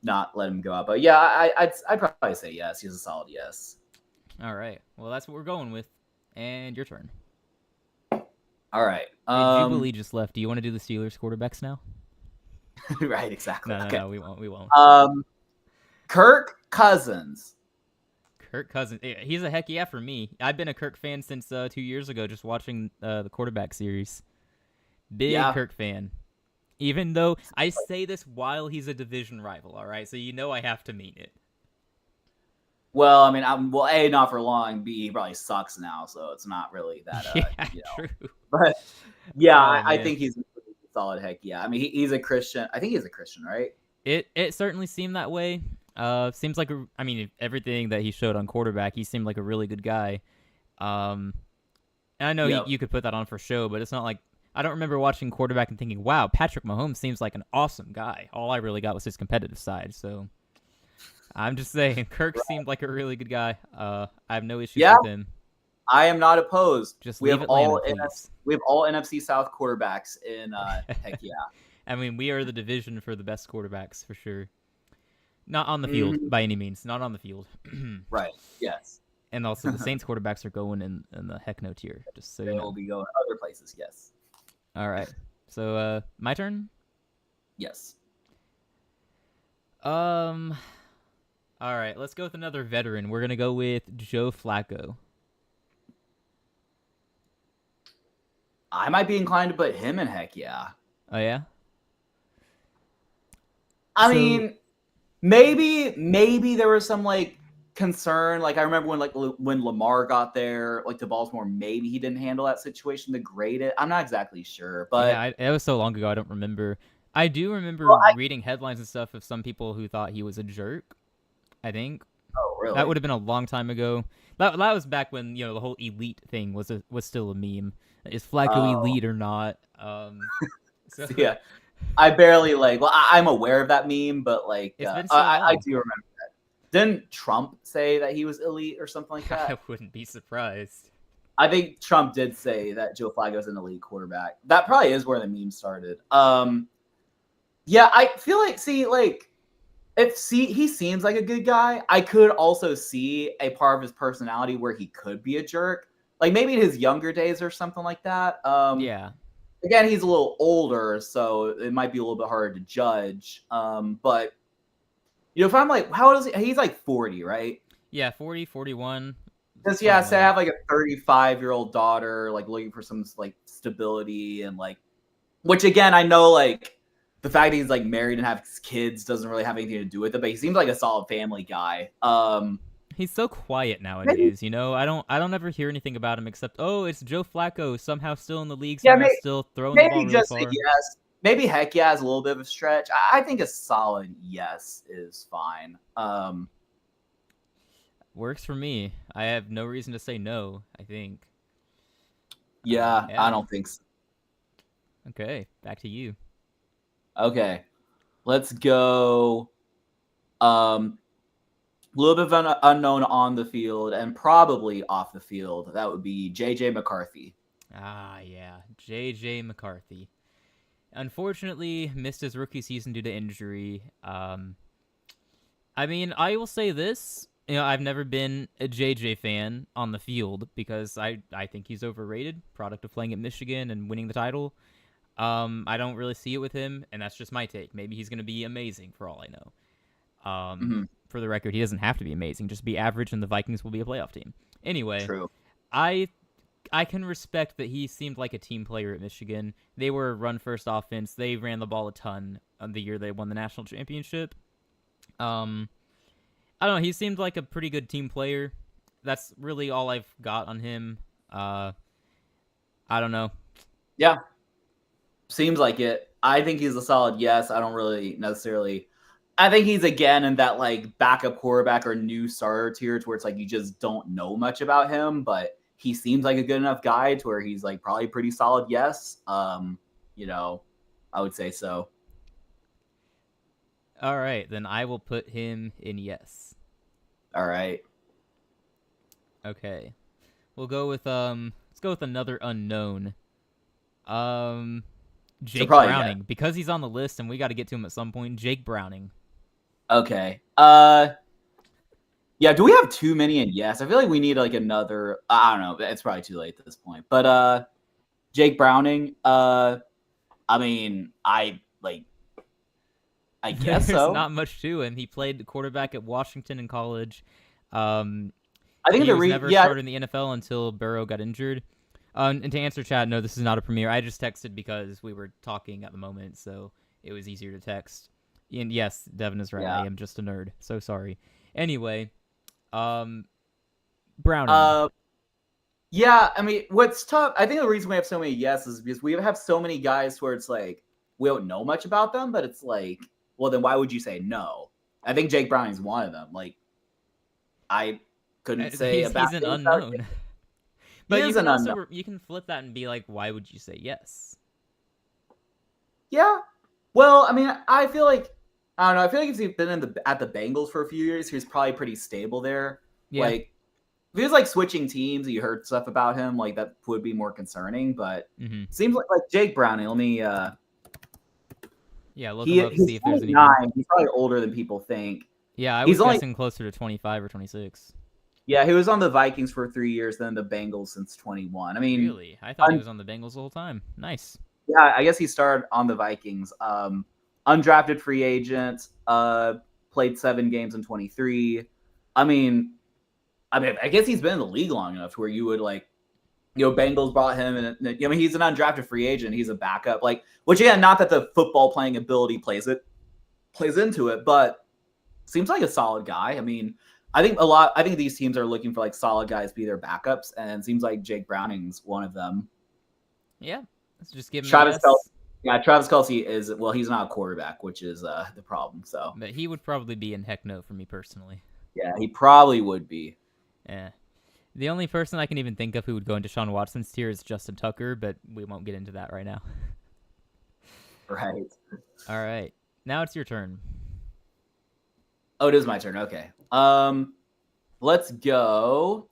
not let him go out. But yeah, I'd probably say yes. He's a solid yes. All right. Well, that's what we're going with, and your turn. All right. Hey, Jubilee just left. Do you want to do the Steelers quarterbacks now? Right, exactly. No, Okay. no, we won't. We won't. Kirk Cousins. Kirk Cousins. He's a heck yeah for me. I've been a Kirk fan since 2 years ago, just watching the quarterback series. Big Yeah. Kirk fan. Even though I say this while he's a division rival, all right? So you know I have to mean it. Well, I mean, well, A, not for long. B, he probably sucks now, so it's not really that, Yeah, you know. true. But yeah, Oh, I man. think he's a solid heck yeah. I mean, he's a Christian. I think he's a Christian, right? It certainly seemed that way. Seems like I mean, everything that he showed on quarterback, he seemed like a really good guy. And I know Yep. you could put that on for show, but it's not like I don't remember watching quarterback and thinking, "Wow, Patrick Mahomes seems like an awesome guy." All I really got was his competitive side. So I'm just saying, Kirk seemed like a really good guy. I have no issues Yeah, with him. I am not opposed. Just We have leave Atlanta, all please. NFC South quarterbacks in heck yeah. I mean, we are the division for the best quarterbacks for sure. Not on the field Mhm. by any means. Not on the field. Right. Yes. And also, the Saints quarterbacks are going in the heck no tier. Just so They you will know. be going other places. Yes. All right. So, my turn. Yes. All right. Let's go with another veteran. We're gonna go with Joe Flacco. I might be inclined to put him in heck yeah. Oh yeah. I So mean, maybe there was some like concern. Like I remember when Lamar got there, like to Baltimore, maybe he didn't handle that situation the greatest. I'm not exactly sure, but yeah, it was so long ago. I don't remember. I do remember well, reading headlines and stuff of some people who thought he was a jerk. I think oh that would really? have been a long time ago. That was back when the whole elite thing was still a meme. Is Flacco Oh, elite or not? So yeah. I barely like. Well, I'm aware of that meme, but like, it's been so I long. do remember that. Didn't Trump say that he was elite or something like I that? wouldn't be surprised. I think Trump did say that Joe Flacco's an elite quarterback. That probably is where the meme started. Yeah, I feel like he seems like a good guy. I could also see a part of his personality where he could be a jerk, like maybe in his younger days or something like that. Yeah. Again, he's a little older, so it might be a little bit harder to judge. But if I'm like, how old is he? He's like 40, right? Yeah, 40, 41, Because yeah, something say like I that. have like a 35-year-old daughter, like looking for some like stability and like, which again, I know like the fact that he's like married and has kids doesn't really have anything to do with it, but he seems like a solid family guy. He's so quiet Maybe, nowadays, I don't ever hear anything about him except, oh, it's Joe Flacco, somehow still in the league, yeah, somehow still throwing the ball maybe really just a far. yes. Maybe heck yeah is a little bit of a stretch. I think a solid yes is fine. Works for me. I have no reason to say no, I think. Yeah, I Yeah. don't think so. Okay, back to you. Okay. Let's go. A little bit of an unknown on the field and probably off the field. That would be J.J. McCarthy. Ah, yeah, J.J. McCarthy. Unfortunately, missed his rookie season due to injury. I mean, I will say this. I've never been a JJ fan on the field because I think he's overrated. Product of playing at Michigan and winning the title. I don't really see it with him, and that's just my take. Maybe he's going to be amazing for all I know. Mm-hmm. For the record, he doesn't have to be amazing. Just be average, and the Vikings will be a playoff team. Anyway, True. I I can respect that he seemed like a team player at Michigan. They were a run-first offense. They ran the ball a ton on the year they won the national championship. I don't know. He seemed like a pretty good team player. That's really all I've got on him. I don't know. Yeah, seems like it. I think he's a solid yes. I don't really necessarily. I think he's again in that like backup quarterback or new starter tier to where it's like you just don't know much about him, but he seems like a good enough guy to where he's like probably pretty solid yes. I would say so. All right, then I will put him in yes. All right. Okay. We'll go with let's go with another unknown. Jake Browning. Yeah. Because he's on the list and we got to get to him at some point. Jake Browning. Okay. Yeah, do we have too many in yes? I feel like we need like another, I don't know, it's probably too late at this point. But Jake Browning, I mean, I guess There's so. not much to him. He played quarterback at Washington in college. I think he was never started in the NFL until Burrow got injured. And to answer chat, no, this is not a premiere. I just texted because we were talking at the moment, so it was easier to text. And yes, Devin is right. Yeah. I am just a nerd. So sorry. Anyway, Browning. Yeah, I mean, what's tough, I think the reason we have so many yeses is because we have so many guys where it's like, we don't know much about them, but it's like, well, then why would you say no? I think Jake Browning's one of them. Like, I couldn't say he's an unknown. But you can also you can flip that and be like, why would you say yes? Yeah. Well, I mean, I feel like I don't know. I feel like if he's been at the Bengals for a few years, he was probably pretty stable there. Yeah. Like, if he was like switching teams, you heard stuff about him, like that would be more concerning. But seems like Jake Browning. Let me. Yeah, look him up, see if there's anything. He's probably older than people think. Yeah, I was guessing closer to 25 or 26. Yeah, he was on the Vikings for 3 years, then the Bengals since 21. I mean, really? I thought he was on the Bengals the whole time. Nice. Yeah, I guess he started on the Vikings. Undrafted free agent. Played 7 games in 23. I mean, I guess he's been in the league long enough to where you would like, Bengals brought him, and I mean, he's an undrafted free agent. He's a backup, like, which again, not that the football playing ability plays into it, but seems like a solid guy. I mean, I think these teams are looking for like solid guys to be their backups, and it seems like Jake Browning's one of them. Yeah, let's just give him Travis Kelce. Yeah, Travis Kelce is, well, he's not a quarterback, which is the problem. So, but he would probably be in heck no for me personally. Yeah, he probably would be. Yeah. The only person I can even think of who would go into Deshaun Watson's tier is Justin Tucker, but we won't get into that right now. Right. All right. Now it's your turn. Oh, it is my turn. Okay. Let's go.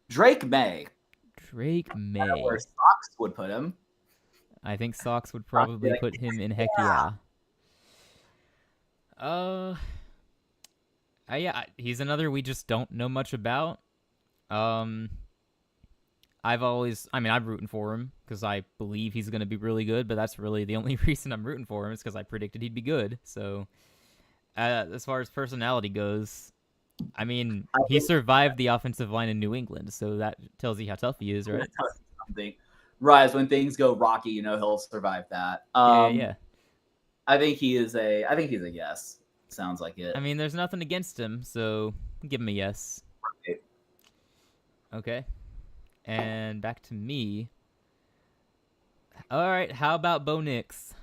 Drake May. Drake May. I don't know where Sox would put him. I think Sox would probably put him in heck yeah. Yeah, he's another we just don't know much about. I'm rooting for him because I believe he's going to be really good, but that's really the only reason I'm rooting for him is because I predicted he'd be good. So, as far as personality goes, I mean, he survived the offensive line in New England, so that tells you how tough he is, right? Right, when things go rocky, he'll survive that. Yeah. I think he's a yes. Sounds like it. I mean, there's nothing against him, so give him a yes. Right. Okay. And back to me. All right, how about Bo Nix?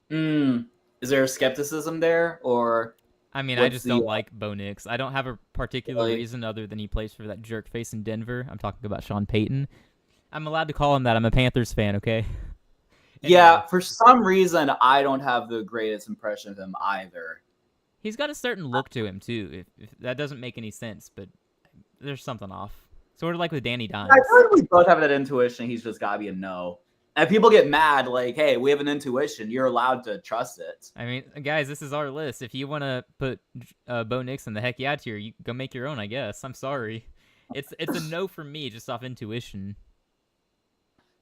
Is there skepticism there, or? I mean, I just don't like Bo Nix. I don't have a particular reason other than he plays for that jerk face in Denver. I'm talking about Sean Payton. I'm allowed to call him that. I'm a Panthers fan, okay? Anyway, Yeah, for some reason, I don't have the greatest impression of him either. he's got a certain look to him too. If that doesn't make any sense, but there's something off. Sort of like with Danny I feel Dimes. like we both have that intuition. He's just got to be a no. And people get mad, like, hey, we have an intuition. You're allowed to trust it. I mean, guys, this is our list. If you want to put Bo Nix in the heck yeah tier, you go make your own. I guess. I'm sorry. It's a no for me, just off intuition.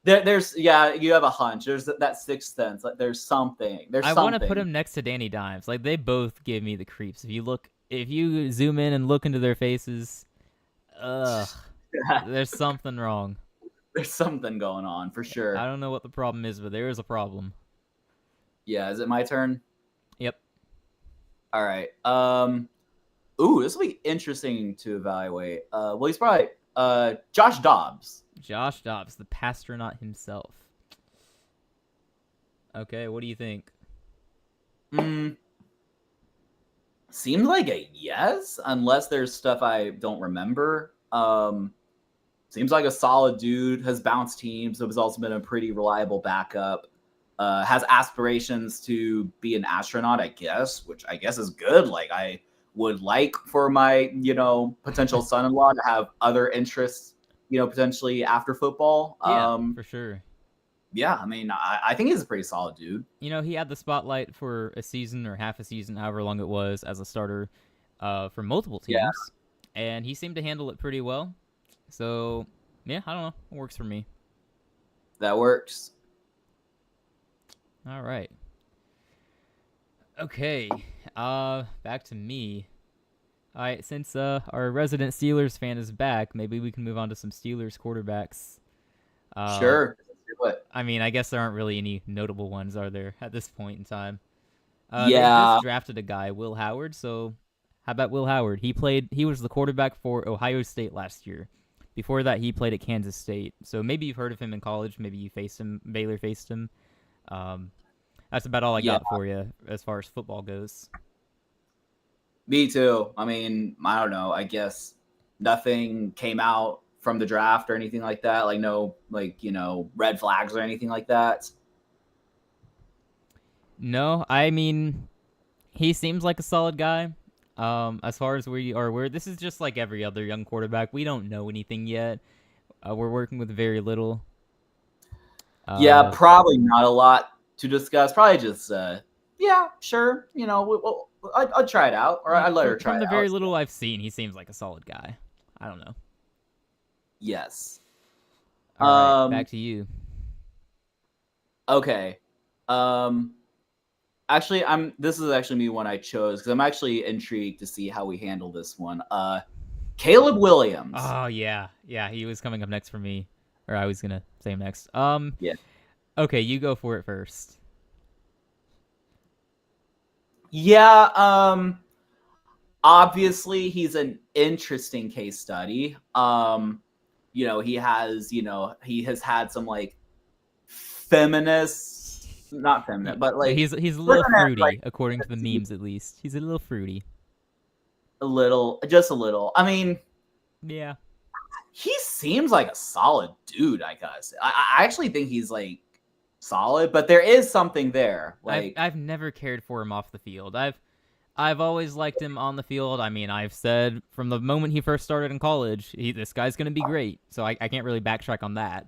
There's yeah, you have a hunch. There's that sixth sense. Like there's something. I want to put him next to Danny Dimes. Like they both give me the creeps. If you zoom in and look into their faces, ugh, there's something wrong. There's something going on for sure. I don't know what the problem is, but there is a problem. Yeah, is it my turn? Yep. All right. Ooh, this will be interesting to evaluate. Well, he's probably Josh Dobbs. Josh Dobbs, the pastronaut himself. Okay, what do you think? Seems like a yes, unless there's stuff I don't remember. Seems like a solid dude, has bounced teams, has also been a pretty reliable backup. Has aspirations to be an astronaut, I guess, which I guess is good. Like I would like for my, potential son-in-law to have other interests, potentially after football. Yeah, for sure. Yeah, I mean, I think he's a pretty solid dude. He had the spotlight for a season or half a season, however long it was, as a starter for multiple teams. Yeah. And he seemed to handle it pretty well. So, yeah, I don't know. It works for me. That works. All right. Okay. Back to me. All right, since our resident Steelers fan is back, maybe we can move on to some Steelers quarterbacks. Sure. I mean, I guess there aren't really any notable ones, are there, at this point in time? Yeah. They just drafted a guy, Will Howard, so how about Will Howard? He was the quarterback for Ohio State last year. Before that, he played at Kansas State. So maybe you've heard of him in college. Maybe you faced him. Baylor faced him. That's about all I got for you as far as football goes. Me too. I mean, I don't know. I guess nothing came out from the draft or anything like that. Like no, red flags or anything like that. No, I mean, he seems like a solid guy. As far as this is just like every other young quarterback. We don't know anything yet. We're working with very little. Yeah, probably not a lot to discuss. Probably just, yeah, sure. I'd try it out, or I'd let her try it out. From the very little I've seen, he seems like a solid guy. I don't know. Yes. All right, back to you. Okay. Actually, this is actually me one I chose because I'm actually intrigued to see how we handle this one. Caleb Williams. Oh yeah, he was coming up next for me, or I was gonna say him next. Yeah. Okay, you go for it first. Yeah. Obviously, he's an interesting case study. He has had some feminist, not feminist, but he's a little fruity, according to the memes at least. He's a little fruity. Just a little. I mean, yeah, he seems like a solid dude. I guess I actually think he's solid, but there is something there. I've never cared for him off the field. I've always liked him on the field. I mean, I've said from the moment he first started in college, this guy's going to be great. So I can't really backtrack on that.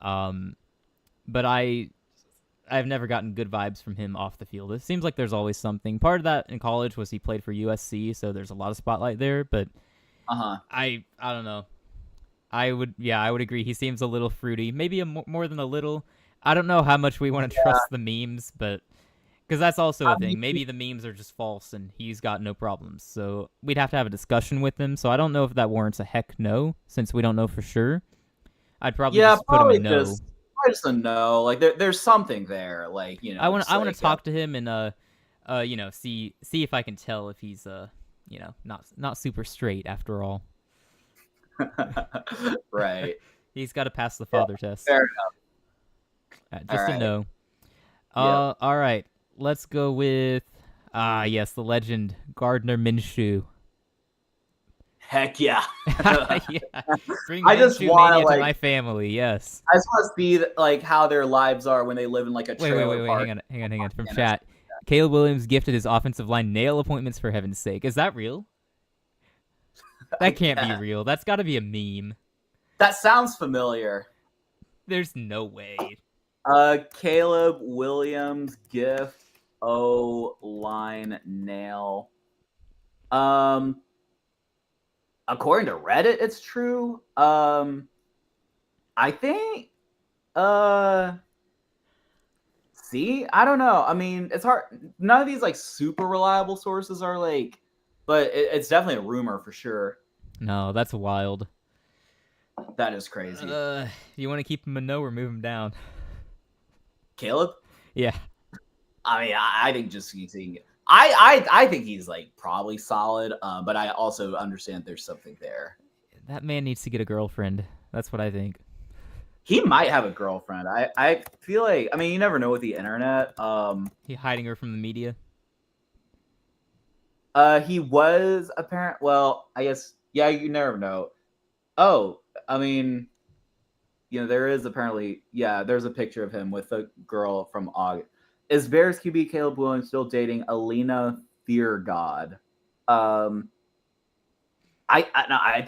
But I've never gotten good vibes from him off the field. It seems like there's always something. Part of that in college was he played for USC, so there's a lot of spotlight there. But I don't know. I would agree. He seems a little fruity, maybe more than a little. I don't know how much we want to trust the memes, but because that's also a thing. Maybe the memes are just false and he's got no problems. So we'd have to have a discussion with him. So I don't know if that warrants a heck no, since we don't know for sure. I'd probably just put him a no. Just a no. There's something there. I want to talk to him and see if I can tell if he's not super straight after all. Right. He's got to pass the father test. Fair enough. Just a no. All right. Let's go with the legend Gardner Minshew. Heck yeah. Yeah, bring I just Minshew want to mania to like my family. Yes. I just want to see like how their lives are when they live in like a trailer Wait. park. Hang on. From And it's- chat, Caleb Williams gifted his offensive line nail appointments for heaven's sake. Is that real? I That can't be guess. real. That's got to be a meme. That sounds familiar. There's no way. Caleb Williams gift O line nail. Um, according to Reddit, it's true. I think. Uh, see, I don't know. I mean, it's hard. None of these like super reliable sources are like, but it's definitely a rumor for sure. No, that's wild. That is crazy. You want to keep him a no or move him down? Caleb. Yeah. I mean, I think just seeing. I think he's like probably solid, but I also understand there's something there. That man needs to get a girlfriend. That's what I think. He might have a girlfriend. I feel like, I mean, you never know with the internet. He hiding her from the media. He was apparent. Well, I guess yeah. You never know. Oh, I mean, there is apparently there's a picture of him with a girl from August. Is Bears QB Caleb Williams still dating Alina Feargod? I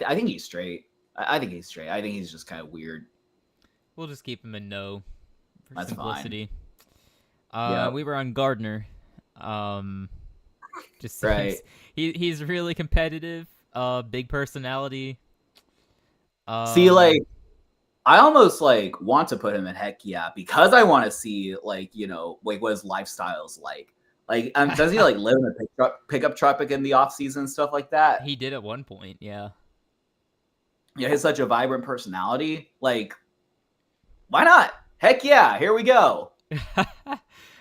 think he's straight. I think he's straight. I think he's just kind of weird. We'll just keep him a no for That's simplicity. Yep. We were on Gardner. Just seems, Right. He's really competitive. Big personality. See, like, I almost like want to put him in heck yeah because I want to see like like what his lifestyle's like. Like, does he like live in a pickup truck in the off season stuff like that? He did at one point, yeah. Yeah, he has such a vibrant personality. Like, why not? Heck yeah, here we go.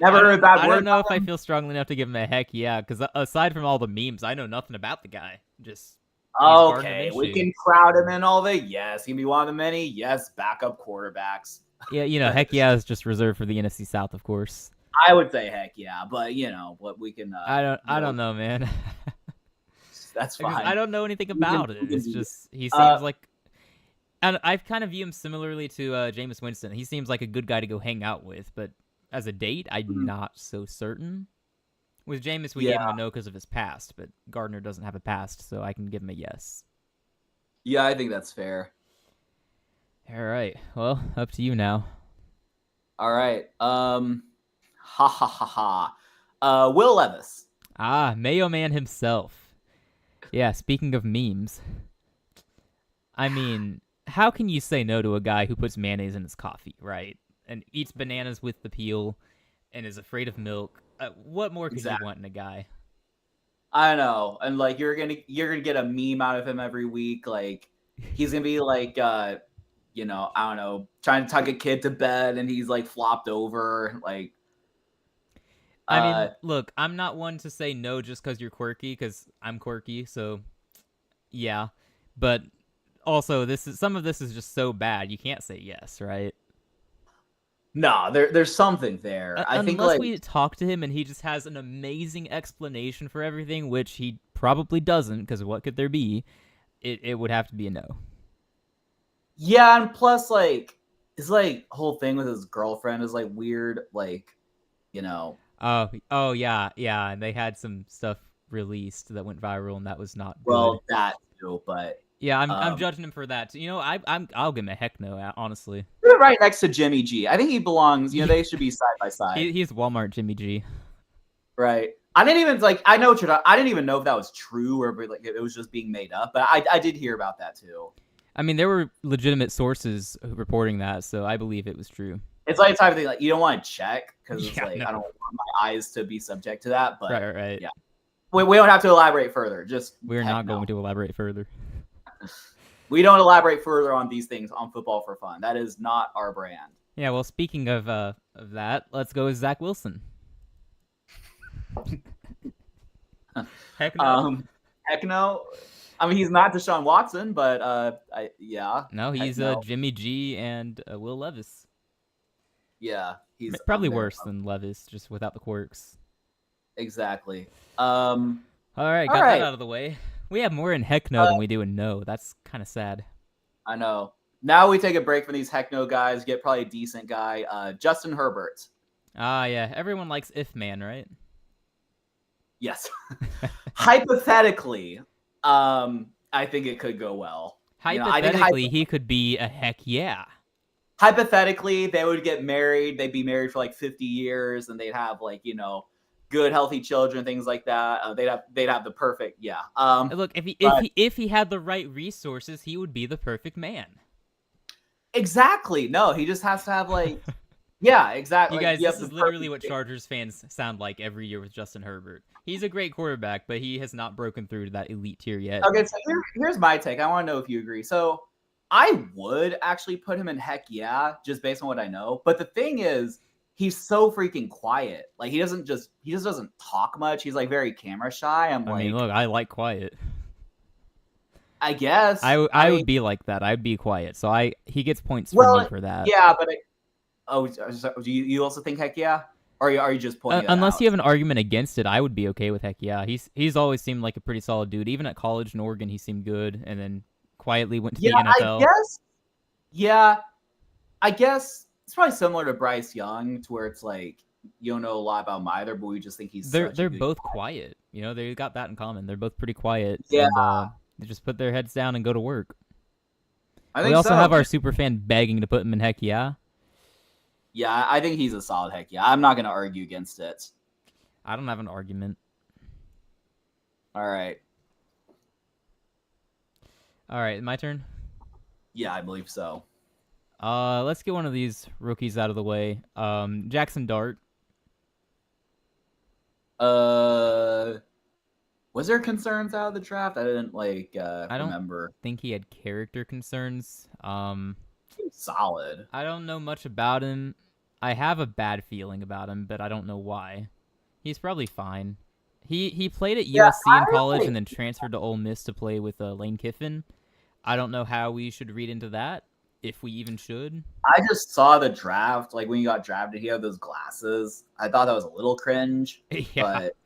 Never heard a bad word. I don't know if I feel strongly enough to give him a heck yeah, because aside from all the memes, I know nothing about the guy. Just okay, we can crowd him in all the yes. He can be one of the many backup quarterbacks. Yeah, heck yeah is just reserved for the NFC South, of course. I would say heck yeah, but what we can. I don't know, man. That's fine. I don't know anything about it. It's just he seems like, and I kind of view him similarly to Jameis Winston. He seems like a good guy to go hang out with, but as a date, I'm not so certain. With Jameis, we gave him a no because of his past, but Gardner doesn't have a past, so I can give him a yes. Yeah, I think that's fair. All right. Well, up to you now. All right. Ha ha ha ha. Will Levis. Mayo Man himself. Yeah, speaking of memes. I mean, how can you say no to a guy who puts mayonnaise in his coffee, right? And eats bananas with the peel and is afraid of milk. What more could you want in a guy? I know, and like you're gonna get a meme out of him every week. Like he's gonna be like, I don't know, trying to tuck a kid to bed, and he's like flopped over. Like, I mean, look, I'm not one to say no just because you're quirky, because I'm quirky. So, yeah, but also some of this is just so bad you can't say yes, right? No, there's something there. I think unless we talk to him and he just has an amazing explanation for everything, which he probably doesn't, because what could there be? It would have to be a no. Yeah, and plus, like, his like whole thing with his girlfriend is like weird. Like, Oh yeah, and they had some stuff released that went viral, and that was not good. Well, that too, but yeah, I'm judging him for that. I'll give him a heck no, honestly. Right next to Jimmy G. I think he belongs. They should be side by side. He's Walmart Jimmy G. Right. I didn't even I know what you're talking. I didn't even know if that was true or like it was just being made up. But I did hear about that too. I mean, there were legitimate sources reporting that, so I believe it was true. It's like the type of thing like you don't want to check because it's no. I don't want my eyes to be subject to that. But right. Yeah. We don't have to elaborate further. We're not going to elaborate further. We don't elaborate further on these things on Football for Fun. That is not our brand. Yeah, well, speaking of that, let's go with Zach Wilson. Heck no. Heck no. I mean, he's not Deshaun Watson, but yeah. No, he's Jimmy G and Will Levis. Yeah, he's probably worse than Levis, just without the quirks. Exactly. All right, got that out of the way. We have more in heck no than we do in no. That's kind of sad. I know. Now we take a break from these heck no guys, get probably a decent guy. Justin Herbert. Ah, yeah. Everyone likes if man, right? Yes. Hypothetically, I think it could go well. Hypothetically, he could be a heck yeah. Hypothetically, they would get married. They'd be married for like 50 years, and they'd have like good, healthy children, things like that. They'd have the perfect Look, if he had the right resources, he would be the perfect man. Exactly. No, he just has to have like. Yeah, exactly. You guys, this is literally what Chargers fans sound like every year with Justin Herbert. He's a great quarterback, but he has not broken through to that elite tier yet. Okay, so here's my take. I want to know if you agree. So I would actually put him in heck yeah, just based on what I know. But the thing is, he's so freaking quiet. Like he just doesn't talk much. He's like very camera shy. I mean, look, I like quiet. I guess I would be like that. I'd be quiet. So he gets points for me for that. Yeah, but do you also think heck yeah? Or are you just pointing unless you have an argument against it, I would be okay with heck yeah. He's always seemed like a pretty solid dude. Even at college in Oregon, he seemed good, and then quietly went to the NFL. I guess it's probably similar to Bryce Young, to where it's like you don't know a lot about him either, but we just think he's they're both quiet. They got that in common. They're both pretty quiet. Yeah, and, they just put their heads down and go to work. We also have our super fan begging to put him in heck yeah. Yeah, I think he's a solid heck yeah. I'm not going to argue against it. I don't have an argument. All right, my turn? Yeah, I believe so. Let's get one of these rookies out of the way. Jackson Dart. Was there concerns out of the draft? I didn't remember. I think he had character concerns. Solid. I don't know much about him. I have a bad feeling about him, but I don't know why. He's probably fine. He played at USC in college and then transferred to Ole Miss to play with Lane Kiffin. I don't know how we should read into that, if we even should. I just saw the draft, like when he got drafted, he had those glasses. I thought that was a little cringe, but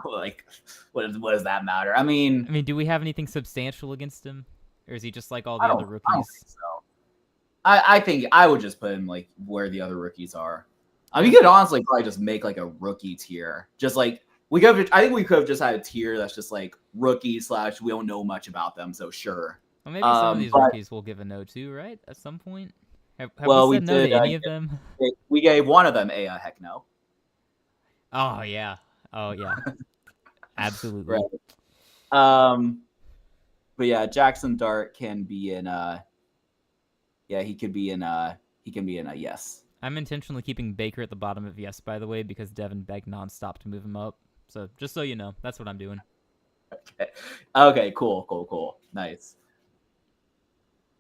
like, what does that matter? I mean, do we have anything substantial against him, or is he just like all the other rookies? I don't think so. I think I would just put him like where the other rookies are. I mean, you could honestly probably just make like a rookie tier, just like I think we could have just had a tier that's just like rookie / we don't know much about them, so sure. Well, maybe some of these rookies will give a no to, right? At some point. Have we said no to any of them? We gave one of them a heck no. Oh yeah. Absolutely. Right. But yeah, Jackson Dart can be in he can be in a yes. I'm intentionally keeping Baker at the bottom of yes, by the way, because Devin begged nonstop to move him up. So just so you know, that's what I'm doing. Okay, cool. Nice.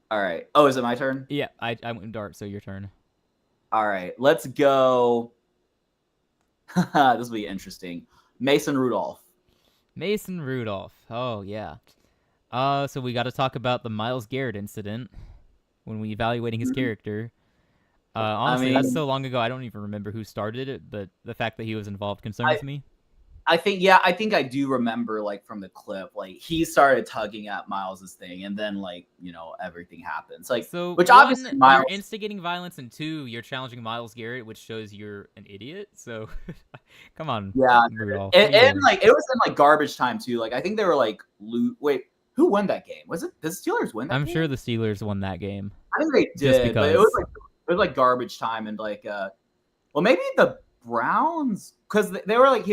All right. Oh, is it my turn? Yeah, I went Dart, so your turn. All right, let's go. This will be interesting. Mason Rudolph. Oh, yeah. So we got to talk about the Myles Garrett incident when we evaluating his character. Honestly, that's so long ago, I don't even remember who started it, but the fact that he was involved concerns me. I think I do remember, like, from the clip, like, he started tugging at Miles's thing, and then, like, everything happens. Like, which one, obviously Miles... you're instigating violence, and 2, you're challenging Myles Garrett, which shows you're an idiot. So, come on. Yeah, and like, it was in, like, garbage time, too. Like, I think they were, like, wait, who won that game? Was it the Steelers win that game? I'm sure the Steelers won that game. I think they did, but it was like garbage time, and like, well, maybe the Browns, because they were like,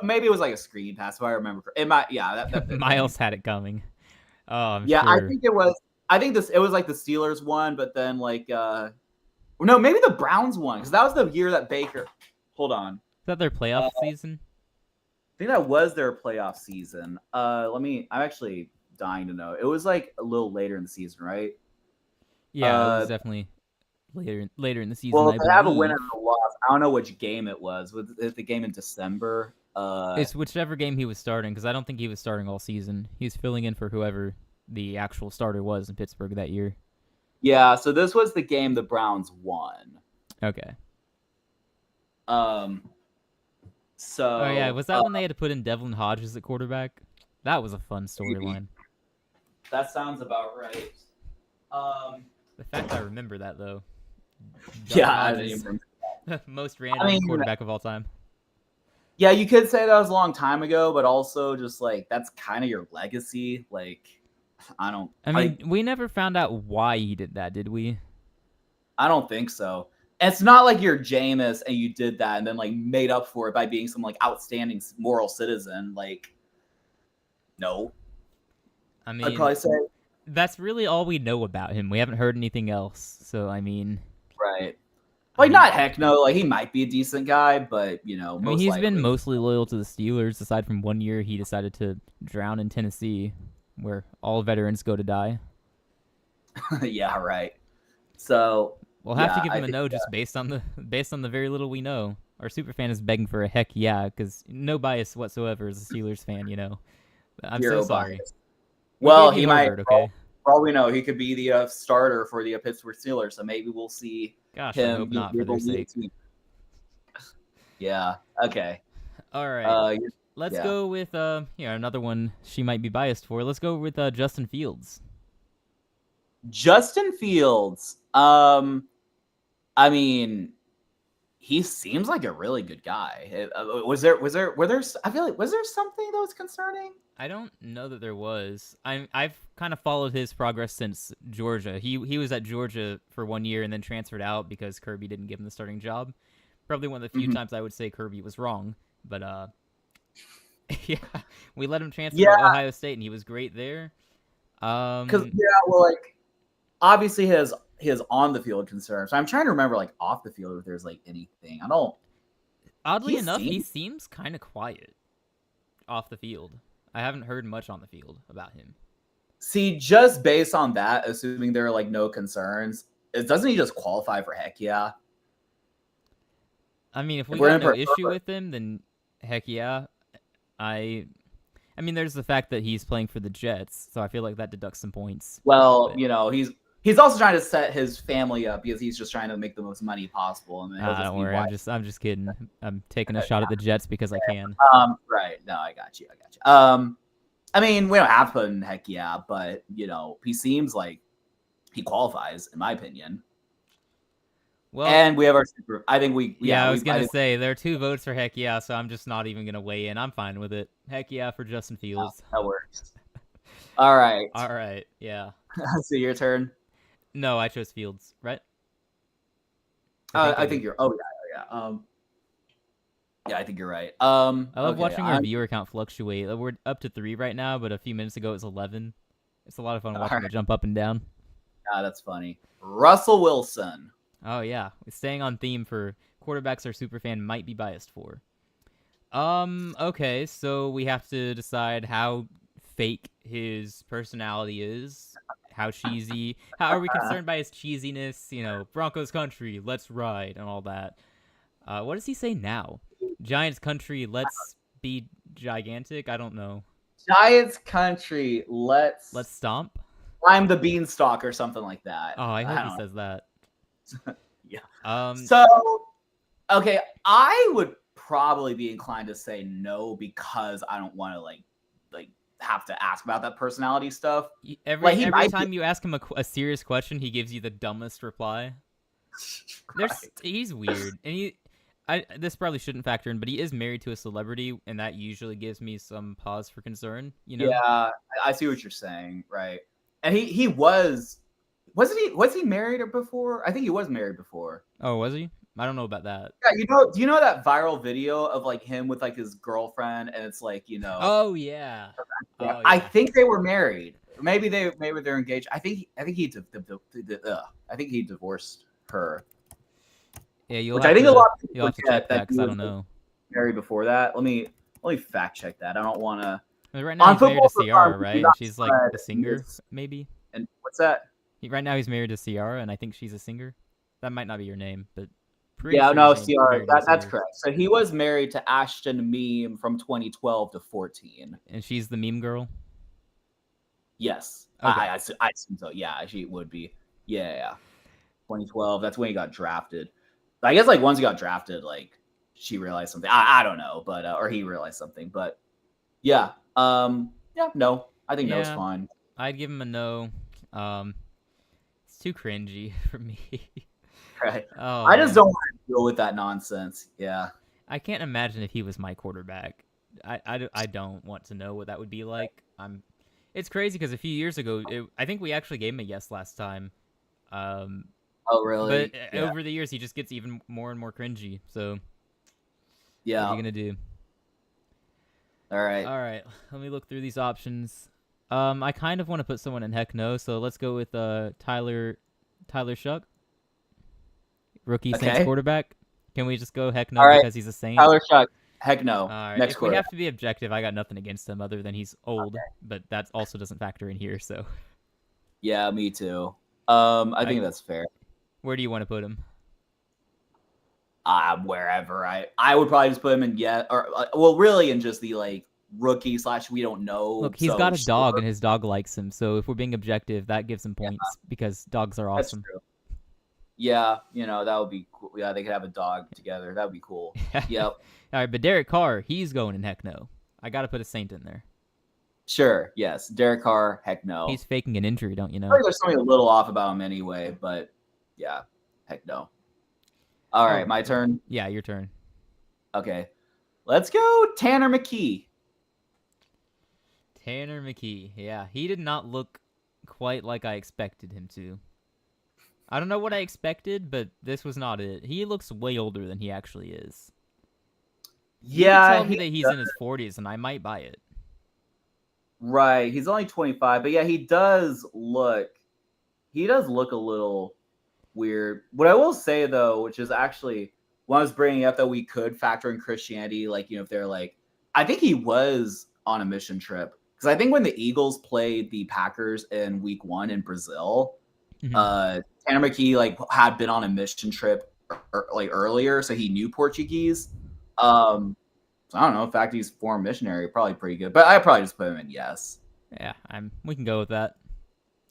maybe it was like a screen pass if I remember. It might, that Miles had it coming. Oh, I'm sure. I think it was. I think it was like the Steelers won, but then like, no, maybe the Browns won, because that was the year that Baker. Hold on. Is that their playoff season? I think that was their playoff season. I'm actually dying to know. It was like a little later in the season, right? Yeah, it was definitely later in the season. Well, they have a win and a loss. I don't know which game it was. Was it the game in December? It's whichever game he was starting, because I don't think he was starting all season. He's filling in for whoever the actual starter was in Pittsburgh that year. Yeah, so this was the game the Browns won. Okay. So. Oh yeah, was that when they had to put in Devlin Hodges at quarterback? That was a fun storyline. That sounds about right. The fact I remember that though. Duck Yeah, I Hodges, mean, most I random mean, quarterback of all time. yeah, you could say that was a long time ago, but also just like that's kind of your legacy. Like, I don't, I mean, we never found out why he did that, did we? I don't think so. It's not like you're Jameis and you did that and then like made up for it by being some like outstanding moral citizen. Like, no, I I'd mean, probably say that's really all we know about him. We haven't heard anything else. So I mean, right. Like, not heck no. Like, he might be a decent guy, but most he's likely. been mostly loyal to the Steelers. Aside from 1 year, he decided to drown in Tennessee, where all veterans go to die. Yeah, right. So we'll have to give him a no just based on the very little we know. Our superfan is begging for a heck yeah, because no bias whatsoever as a Steelers fan. I'm so sorry. Well, he might. Harvard, okay. For all we know, he could be the starter for the Pittsburgh Steelers. So maybe we'll see. Gosh, him I hope not for their sake. Yeah. Okay. All right. Let's go with another one she might be biased for. Let's go with Justin Fields. Justin Fields. I mean, he seems like a really good guy. Was there? I feel like was there something that was concerning? I don't know that there was. I've kind of followed his progress since Georgia. He was at Georgia for 1 year and then transferred out because Kirby didn't give him the starting job. Probably one of the few times I would say Kirby was wrong. But yeah, we let him transfer to Ohio State and he was great there. Because like obviously his on the field concerns. So I'm trying to remember like off the field if there's like anything. I don't. Oddly enough, he seems kind of quiet off the field. I haven't heard much on the field about him. See, just based on that, assuming there are like no concerns, doesn't he just qualify for heck yeah? I mean, if we got no issue with him, then heck yeah. I mean, there's the fact that he's playing for the Jets, so I feel like that deducts some points. Well, he's also trying to set his family up because he's just trying to make the most money possible. And don't worry, I'm just kidding. I'm taking a shot at the Jets because I can. Right. No, I got you. I mean, we don't have to put in heck yeah, but he seems like he qualifies, in my opinion. Well, and we have our super. I think we. Yeah, I was gonna say there are 2 votes for heck yeah, so I'm just not even gonna weigh in. I'm fine with it. Heck yeah for Justin Fields. That works. All right. All right. Yeah. So your turn. No, I chose Fields, right? I think you're. Oh yeah. Yeah, I think you're right. I love watching our viewer count fluctuate. We're up to 3 right now, but a few minutes ago it was 11. It's a lot of fun watching it jump up and down. Ah, that's funny. Russell Wilson. Oh yeah, staying on theme for quarterbacks our superfan might be biased for. Okay, so we have to decide how fake his personality is. How cheesy. How are we concerned by his cheesiness? Broncos country, let's ride, and all that. What does he say now? Giants country, let's be gigantic? I don't know. Giants country, let's stomp? Climb the beanstalk or something like that. Oh, I hope he says that. Yeah. So, okay, I would probably be inclined to say no because I don't want to like have to ask about that personality stuff. Every time you ask him a serious question, he gives you the dumbest reply. Right. He's weird, and this probably shouldn't factor in, but he is married to a celebrity, and that usually gives me some pause for concern. Yeah, I see what you're saying, right? And he was he married before? I think he was married before. Oh, was he? I don't know about that. Yeah, do you know that viral video of like him with like his girlfriend, and it's like Oh yeah. I think they were married. Maybe they're engaged. I think he divorced her. Yeah, which I think a lot of people have to check that because I don't know. Married before that. Let me fact check that. I don't want to. Right now he's married to Ciara, right? She's like the singer, maybe. And what's that? Right now he's married to Ciara, and I think she's a singer. That might not be your name, but Ciara. That's correct. So he was married to Ashton Meme from 2012 to 14, and she's the meme girl. Yes, okay. I assume so. Yeah, she would be. Yeah. 2012. That's when he got drafted. I guess like once he got drafted, like she realized something. I don't know, but or he realized something. But yeah. Yeah, no. I think no's Yeah, fine. I'd give him a no. Um, it's too cringy for me. Right. Oh I just man, don't want to deal with that nonsense. Yeah. I can't imagine if he was my quarterback. I don't want to know what that would be like. It's crazy because a few years ago, I think we actually gave him a yes last time. Um, Oh, but really? Yeah. over the years, he just gets even more and more cringy. So what are you Yeah. gonna do? All right. All right, let me look through these options. I kind of want to put someone in heck no, so let's go with Tyler Shuck, rookie Saints Okay. quarterback. Can we just go heck All no right. because he's a Saint? Tyler Shuck. Heck All no. right. Next If we quarterback. have to be objective, I got nothing against him other than he's old, but that also doesn't factor in here. So, Yeah, me too. I I think that's fair. where do you want to put him? Wherever I would probably just put him in or well, really in just the like rookie slash we don't know. Look, he's So got a dog, sure. and his dog likes him. So if we're being objective, that gives him Yeah, points because dogs are that's awesome. true. Yeah, that would be cool. Yeah, they could have a dog together. That would be cool. Yep. All right, but Derek Carr, he's going in heck no. I got to put a Saint in there. Sure. Yes. Derek Carr. Heck no. He's faking an injury, don't you I know? think there's something a little off about him anyway, but yeah. Heck no. All right, Oh, my turn. yeah, your turn. Okay. Let's go Tanner McKee. Tanner McKee. Yeah, he did not look quite like I expected him to. I don't know what I expected, but this was not it. He looks way older than he actually is. You could Yeah, tell me that he's in his 40s, and I might buy it. right. He's only 25, but yeah, he does look a little weird. What I will say though, which is actually when I was bringing up that we could factor in Christianity, like if they're like, I think he was on a mission trip because I think when the Eagles played the Packers in Week 1 in Brazil, Tanner McKee like had been on a mission trip like earlier, so he knew Portuguese. So I don't know. In fact, he's foreign missionary, probably pretty good. But I probably just put him in yes. Yeah, we can go with that.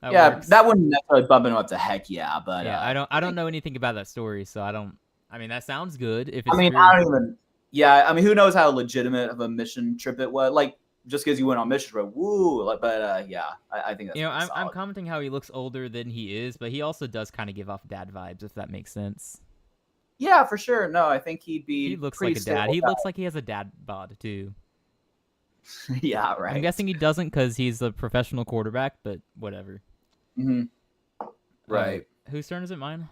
That Yeah, works. that wouldn't necessarily bump him up to heck yeah, but yeah, I don't know anything about that story, so I don't. I mean, that sounds good if it's I mean, true. I don't even. Yeah, I mean, who knows how legitimate of a mission trip it was? Like, just because you went on mission trip, woo! But yeah, I think that's I'm commenting how he looks older than he is, but he also does kind of give off dad vibes, if that makes sense. Yeah, for sure. No, I think he'd be. He looks like a dad. He looks like he has a dad bod too. Yeah, right. I'm guessing he doesn't because he's a professional quarterback, but whatever. Mm-hmm. Right. Whose turn is it? Mine?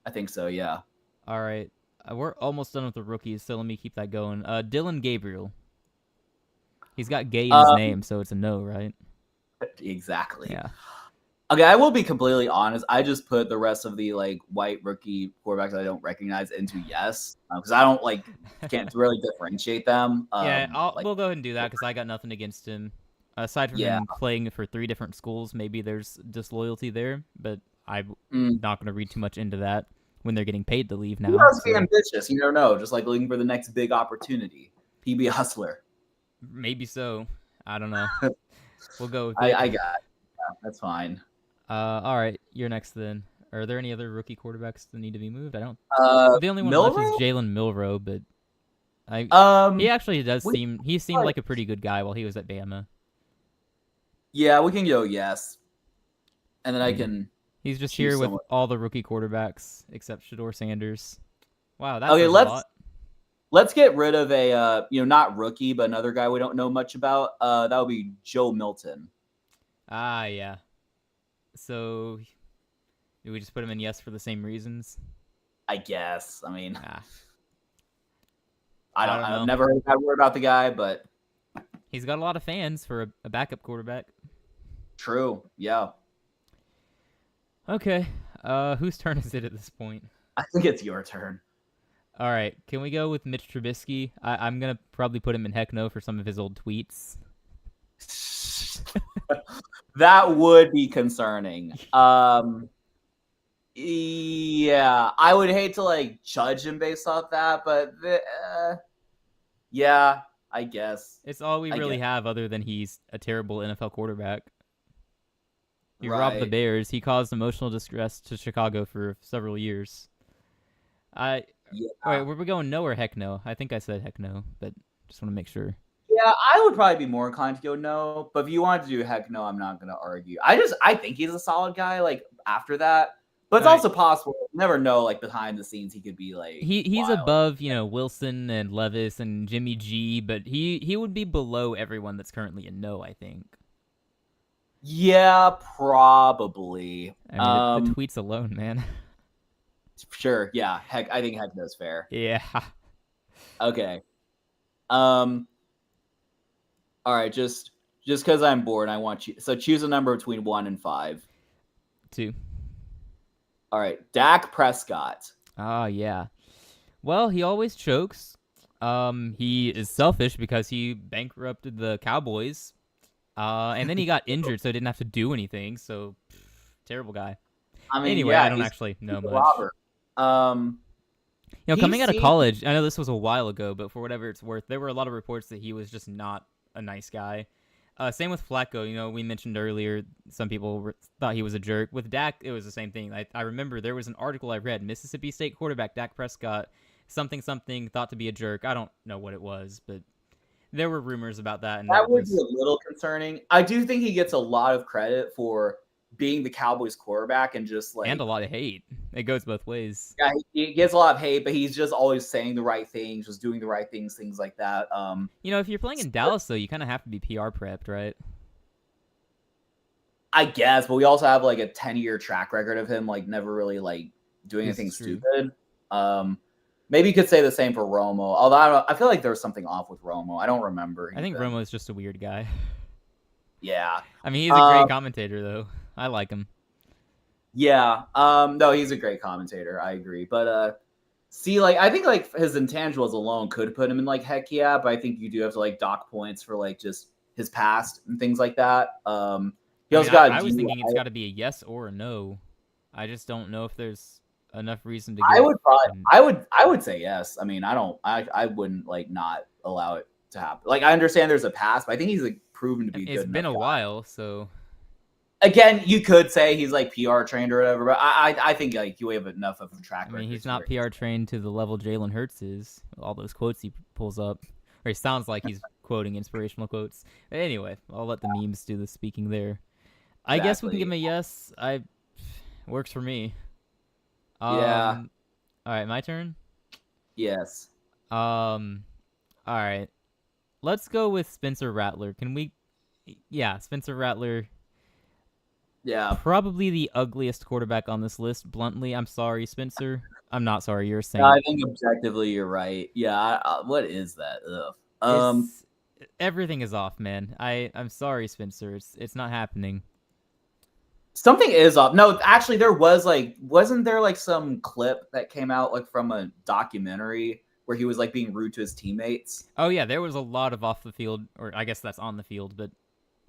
I think so, yeah. All right. We're almost done with the rookies, so let me keep that going. Dylan Gabriel. He's got gay in his name, so it's a no, right? Exactly. Yeah. Okay, I will be completely honest. I just put the rest of the like white rookie quarterbacks I don't recognize into yes because I don't can't really differentiate them. We'll go ahead and do that because I got nothing against him. Aside from him playing for 3 different schools, maybe there's disloyalty there, but I'm not going to read too much into that when they're getting paid to leave now. He must be ambitious. You don't know, just like looking for the next big opportunity. He'd be a hustler. Maybe so. I don't know. We'll go with I got it. Yeah, that's fine. All right, you're next then. Are there any other rookie quarterbacks that need to be moved? I don't. The only one left is Jalen Milroe, but he actually does seem like a pretty good guy while he was at Bama. Yeah, we can go yes, and then I can. He's just here with all the rookie quarterbacks except Shedeur Sanders. Wow, that's a lot. Let's get rid of a not rookie, but another guy we don't know much about. That would be Joe Milton. Ah, yeah. So, do we just put him in yes for the same reasons? I guess. I mean, I don't know. I've never heard that word about the guy, but he's got a lot of fans for a backup quarterback. True. Yeah. Okay. Whose turn is it at this point? I think it's your turn. All right. Can we go with Mitch Trubisky? I'm going to probably put him in heck no for some of his old tweets. That would be concerning. Yeah, I would hate to judge him based off that, but yeah, I guess. It's all we really have other than he's a terrible NFL quarterback. He robbed the Bears. He caused emotional distress to Chicago for several years. Wait, were we going no or heck no? I think I said heck no, but just want to make sure. Yeah, I would probably be more inclined to go no, but if you wanted to do heck no, I'm not gonna argue. I think he's a solid guy, like, after that, but it's All right, also possible, you never know, like, behind the scenes, he could be, like, he's wild. above, Wilson and Levis and Jimmy G, but he would be below everyone that's currently a no, I think. Yeah, probably. I mean, the tweets alone, man. Sure, yeah, heck, I think heck no's fair. Yeah. Okay. Um, alright, just because I'm bored, I want you so choose a number between 1 and 5. 2. Alright, Dak Prescott. Oh, yeah. Well, he always chokes. He is selfish because he bankrupted the Cowboys. And then he got injured, so he didn't have to do anything. So, terrible guy. I mean, Anyway, yeah, I don't he's actually know a much. robber. Coming He out of seems college, I know this was a while ago, but for whatever it's worth, there were a lot of reports that he was just not a nice guy. Same with Flacco. We mentioned earlier some people thought he was a jerk. With Dak, it was the same thing. I remember there was an article I read, Mississippi State quarterback Dak Prescott, something thought to be a jerk. I don't know what it was, but there were rumors about that, and that would be a little concerning. I do think he gets a lot of credit for being the Cowboys quarterback and just like and a lot of hate. It goes both ways. yeah, he gets a lot of hate, but he's just always saying the right things, just doing the right things, things like that. If you're playing in Dallas, though, you kind of have to be PR prepped, right? I guess, but we also have like a 10-year track record of him like never really like doing anything stupid. Maybe you could say the same for Romo. Although I feel like there was something off with Romo. I don't remember. I think Romo's just a weird guy. Yeah. I mean, he's a great commentator, though. I like him. Yeah. No, he's a great commentator. I agree. But see, like I think like his intangibles alone could put him in like heck yeah, but I think you do have to like dock points for like just his past and things like that. He also got. I was thinking it's got to be a yes or a no. I just don't know if there's enough reason to. I would say yes. I mean, I wouldn't like not allow it to happen. Like I understand there's a past, but I think he's like proven to be good. It's been a while, so. Again, you could say he's like PR trained or whatever, but I think like you have enough of a track record. I mean, he's not PR trained to the level Jalen Hurts is. All those quotes he pulls up, or he sounds like he's quoting inspirational quotes. But anyway, I'll let the memes do the speaking there. I guess we can give him a yes. Works for me. Yeah. All right, my turn. Yes. All right. Let's go with Spencer Rattler. Can we? Yeah, Spencer Rattler. Yeah. Probably the ugliest quarterback on this list. Bluntly, I'm sorry, Spencer. I'm not sorry. You're saying. I think objectively, you're right. Yeah. What is that? Ugh. Everything is off, man. I'm sorry, Spencer. It's not happening. Something is off. No, actually, there was like, wasn't there like some clip that came out like from a documentary where he was like being rude to his teammates? Oh yeah, there was a lot of off the field, or I guess that's on the field, but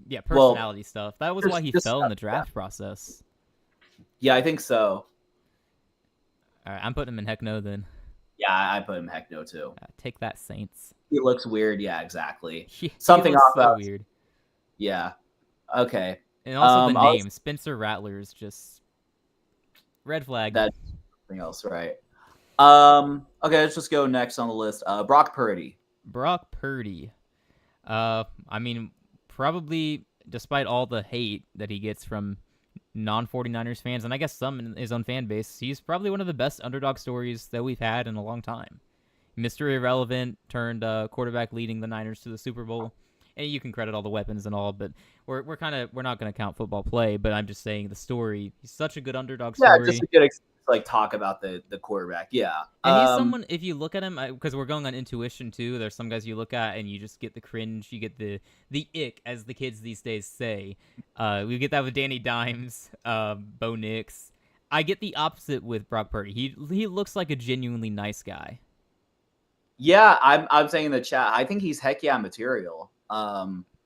yeah, personality stuff. That was why he fell in the draft process. Yeah, I think so. All right, I'm putting him in heck no then. Yeah, I put him heck no too. Take that, Saints. He looks weird. Yeah, exactly. Something off so weird. Yeah. Okay. And also the name, Spencer Rattler, is just red flag. That's something else, right? Okay, let's just go next on the list. Brock Purdy. Brock Purdy. I mean, probably despite all the hate that he gets from non-49ers fans, and I guess some in his own fan base, he's probably one of the best underdog stories that we've had in a long time. Mr. Irrelevant turned quarterback leading the Niners to the Super Bowl. And you can credit all the weapons and all, but we're not going to count football play. But I'm just saying the story. He's such a good underdog story. Yeah, just a good like talk about the quarterback. Yeah, and he's someone. If you look at him, because we're going on intuition too. There's some guys you look at and you just get the cringe. You get the ick, as the kids these days say. We get that with Danny Dimes, Bo Nix. I get the opposite with Brock Purdy. He looks like a genuinely nice guy. Yeah, I'm saying in the chat. I think he's heck yeah material.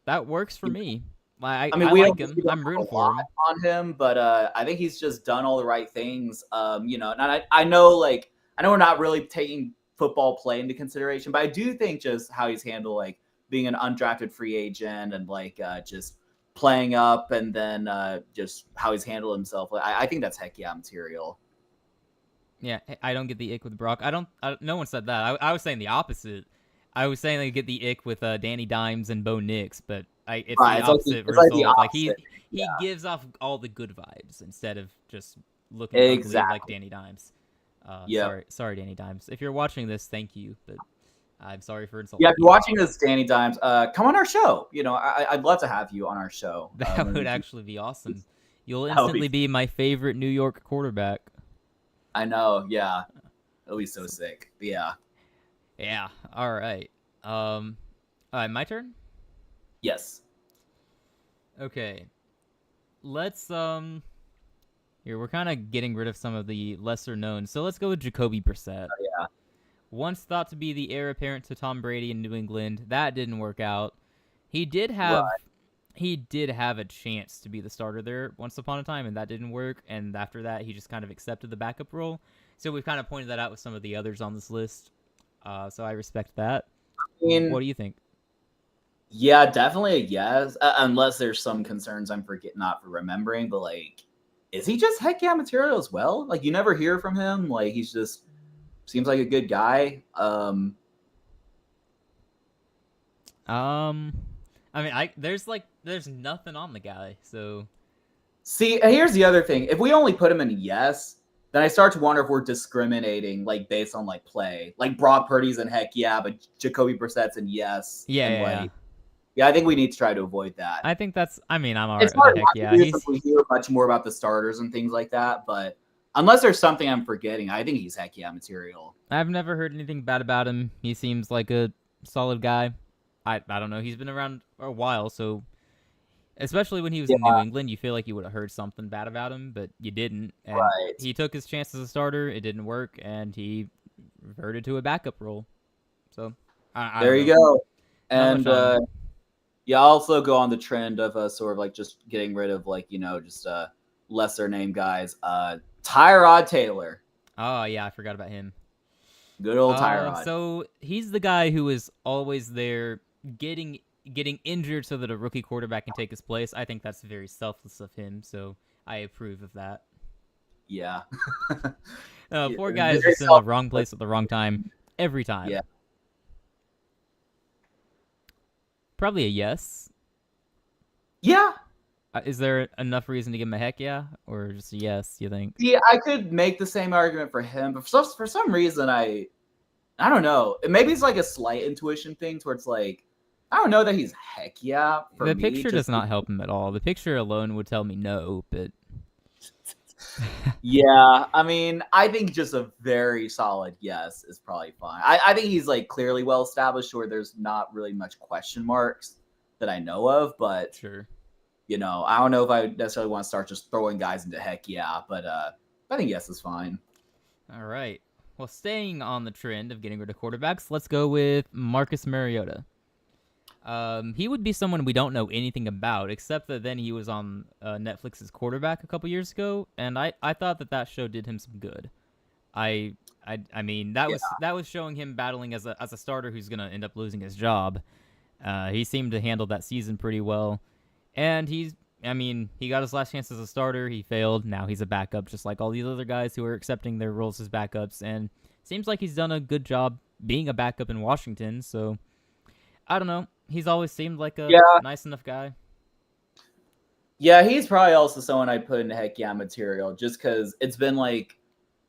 That works for me. I like him. I'm rooting for him. On him, but I think he's just done all the right things. And I know we're not really taking football play into consideration, but I do think just how he's handled like being an undrafted free agent and like just playing up, and then just how he's handled himself. I think that's heck yeah material. Yeah, I don't get the ick with Brock. No one said that. I was saying the opposite. I was saying they get the ick with Danny Dimes and Bo Nix, but it's Right. the opposite It's like the result. Like opposite. he gives off all the good vibes instead of just looking ugly like Exactly. Danny Dimes. Yep. Sorry, Danny Dimes. If you're watching this, thank you, but I'm sorry for Yeah, insulting if you're you. watching this, Danny Dimes, come on our show. I'd love to have you on our show That when would we do. actually be awesome. You'll That would be. instantly be my favorite New York quarterback. I know. Yeah, it'll be so So, sick. But yeah. yeah. All right. All right, my turn. Yes. Okay. Let's Here, we're kind of getting rid of some of the lesser known. So let's go with Jacoby Brissett. Yeah. Once thought to be the heir apparent to Tom Brady in New England, that didn't work out. He did have Right. he did have a chance to be the starter there once upon a time, and that didn't work. And after that, he just kind of accepted the backup role. So we've kind of pointed that out with some of the others on this list. So I respect that. I What mean, do you think? yeah, definitely a yes. Unless there's some concerns I'm not for remembering, but like, is he just heck yeah material as well? Like, you never hear from him. Like, he's just seems like a good guy. I mean, there's nothing on the guy, so See, here's the other thing. If we only put him in yes, then I start to wonder if we're discriminating like based on like play. Like Brock Purdy's in heck yeah, but Jacoby Brissett's in yes. yeah, And yeah, yeah. like, yeah, I think we need to try to avoid that. I think that's. I mean, I'm It's alright with hard the heck not yeah. to do He's since we hear much more about the starters and things like that. But unless there's something I'm forgetting, I think he's heck yeah material. I've never heard anything bad about him. He seems like a solid guy. I don't know. He's been around a while, so especially when he was Yeah, in New England, you feel like you would have heard something bad about him, but you didn't. And right. he took his chance as a starter. It didn't work, and he reverted to a backup role. So I There don't you know. go. Not much And on him. yeah, I'll also go on the trend of sort of like just getting rid of like, just lesser name guys. Tyrod Taylor. Oh yeah, I forgot about him. Good old Tyrod. So he's the guy who is always there, getting injured so that a rookie quarterback can take his place. I think that's very selfless of him. So I approve of that. Yeah. Poor guy is Very just in the self- wrong place at the wrong time every time. Yeah. Probably a yes. Yeah. Is there enough reason to give him a heck yeah, or just a yes? You think? Yeah, I could make the same argument for him, but for some reason I don't know. Maybe it's like a slight intuition thing towards like I don't know that he's heck yeah for The me. picture does not help him at all. The picture alone would tell me no, but Yeah, I mean, I think just a very solid yes is probably fine. I think he's like clearly well established where there's not really much question marks that I know of, but sure. I don't know if I necessarily want to start just throwing guys into heck yeah, but I think yes is fine. All right. Well, staying on the trend of getting rid of quarterbacks, let's go with Marcus Mariota. He would be someone we don't know anything about, except that then he was on Netflix's Quarterback a couple years ago, and I thought that show did him some good. I mean that was showing him battling as a starter who's gonna end up losing his job. He seemed to handle that season pretty well, and he got his last chance as a starter. He failed. Now he's a backup, just like all these other guys who are accepting their roles as backups, and seems like he's done a good job being a backup in Washington. So I don't know. He's always seemed like a nice enough guy. Yeah, he's probably also someone I put in heck yeah material just because it's been like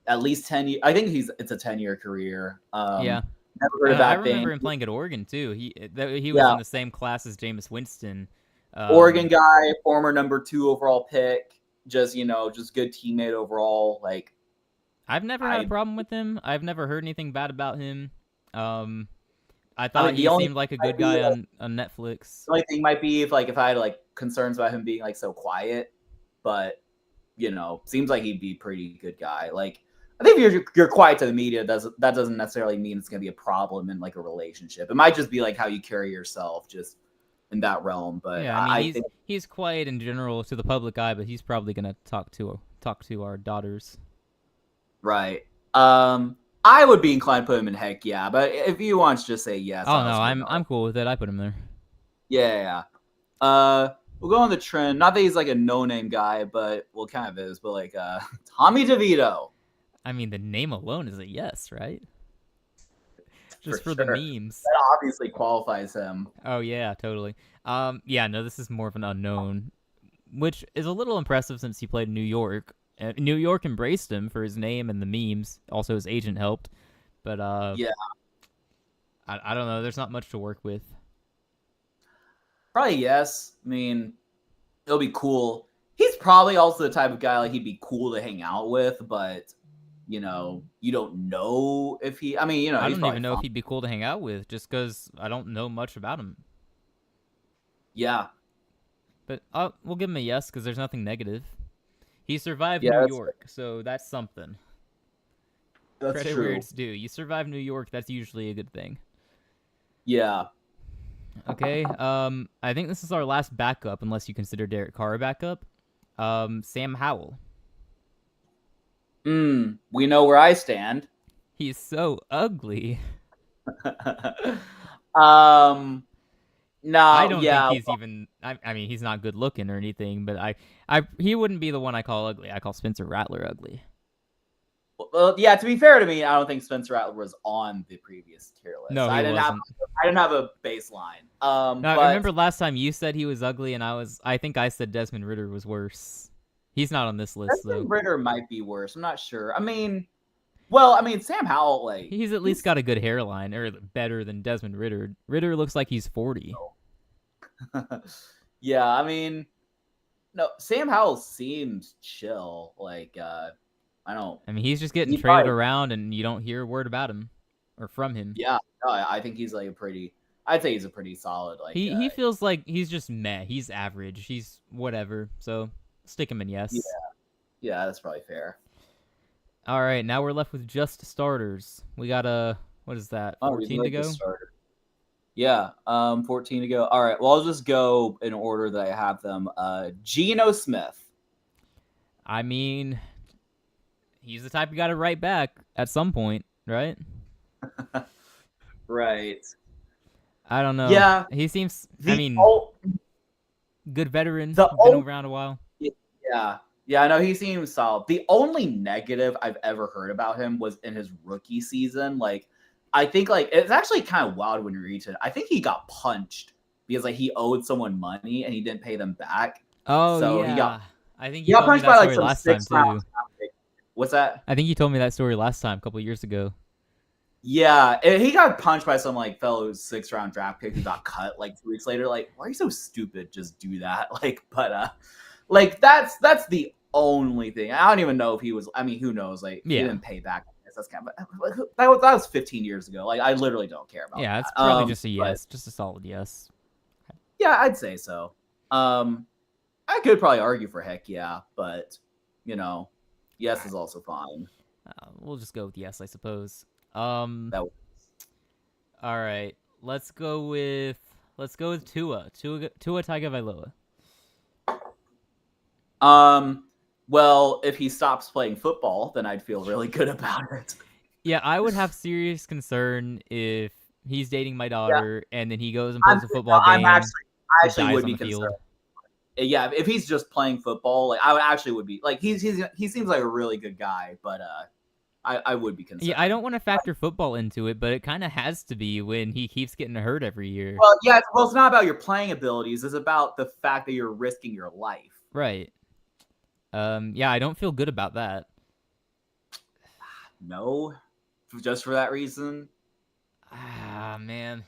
at least 10 years. I think it's a 10-year career. Yeah. Never heard of I that remember thing. him playing at Oregon too. He was in the same class as Jameis Winston. Oregon guy, former number 2 overall pick. Just just good teammate overall. Like I've never had a problem with him. I've never heard anything bad about him. I thought he seemed like a good guy on Netflix. The only thing might be if I had like concerns about him being like so quiet, but seems like he'd be a pretty good guy. Like I think if you're quiet to the media, that doesn't necessarily mean it's gonna be a problem in like a relationship. It might just be like how you carry yourself, just in that realm. But yeah, I mean he's quiet in general to the public eye, but he's probably gonna talk to our daughters. Right. I would be inclined to put him in heck yeah, but if you want to just say yes. Oh no, I'm cool with it. I put him there. Yeah. We'll go on the trend. Not that he's like a no-name guy, but well, kind of is. But like Tommy DeVito. I mean, the name alone is a yes, right? for just for the sure. memes. That obviously qualifies him. Oh yeah, totally. Yeah, no, this is more of an unknown, which is a little impressive since he played in New York. New York embraced him for his name and the memes. Also, his agent helped, but Yeah, I don't know. There's not much to work with. probably yes. I mean, it'll be cool. He's probably also the type of guy like he'd be cool to hang out with, but you know, you don't know if he. I mean, you know, I he's don't probably even know if fun. he'd be cool to hang out with, just because I don't know much about him. Yeah, But we'll give him a yes because there's nothing negative. He survived yeah, New York, so that's something. that's Credit where true. it's due. You survive New York, that's usually a good thing. Yeah. Okay. I think this is our last backup, unless you consider Derek Carr a backup. Sam Howell. We know where I stand. He's so ugly. um, I no, don't think yeah, he's even. I mean, he's not good looking or anything, but he wouldn't be the one I call ugly. I call Spencer Rattler ugly. well, yeah. To be fair to me, I don't think Spencer Rattler was on the previous tier list. No, he wasn't. I didn't have a baseline. No, I But remember last time you said he was ugly, and I think I said Desmond Ritter was worse. He's not on this list though. Desmond Ritter might be worse. I'm not sure. I mean, well, I mean, Sam Howell, like He's at least got a good hairline, or better than Desmond Ritter. Ritter looks like he's 40. yeah. I mean, no, Sam Howell seems chill. Like, I don't. I mean, he's just getting He traded probably, around, and you don't hear a word about him or from him. yeah. No, I think he's like a pretty. I'd say he's a pretty solid. Like, He feels like he's just meh. He's average. He's whatever. So stick him in yeah, yes. yeah. That's probably fair. All right, now we're left with just starters. We got what is that? Oh, we 14 to like the go. starter. Yeah, 14 to go. All right. Well, I'll just go in order that I have them. Geno Smith. I mean, he's the type you got to write back at some point, right? Right. I don't know. Yeah. He seems. The I mean, o- good veteran. the Been o- around a while. yeah. Yeah, I know he seems solid. The only negative I've ever heard about him was in his rookie season. Like, I think like it's actually kind of wild when you read it. I think he got punched because like he owed someone money and he didn't pay them back. Oh So yeah. I think he you got told me punched by that like story some last time 6 round. too. What's that? I think you told me that story last time, a couple years ago. Yeah, he got punched by some like fellow 6th round draft pick who got cut like 2 weeks later. Like, why are you so stupid? Just do that. Like, but like that's the only thing. I don't even know if he was. I mean, who knows? Like, he Yeah. didn't pay back. I guess that's kind of like, that was 15 years ago. Like, I literally don't care about. Yeah, that. it's probably just a But yes, just a solid yes. yeah, I'd say so. I could probably argue for heck yeah, but you know, yes is also fine. We'll just go with yes, I suppose. That All right, let's go with Tua Tagovailoa. Well, if he stops playing football, then I'd feel really good about it. Yeah, I would have serious concern if he's dating my Yeah, daughter and then he goes and plays a football I'm game, I actually dies would on be the concerned. field. Yeah, if he's just playing football, like I would actually would be like he seems like a really good guy, but I would be concerned. Yeah, I don't want to factor football into it, but it kind of has to be when he keeps getting hurt every year. Well, yeah, it's not about your playing abilities. It's about the fact that you're risking your life. Right. Yeah, I don't feel good about that. No, just for that reason. Ah, man.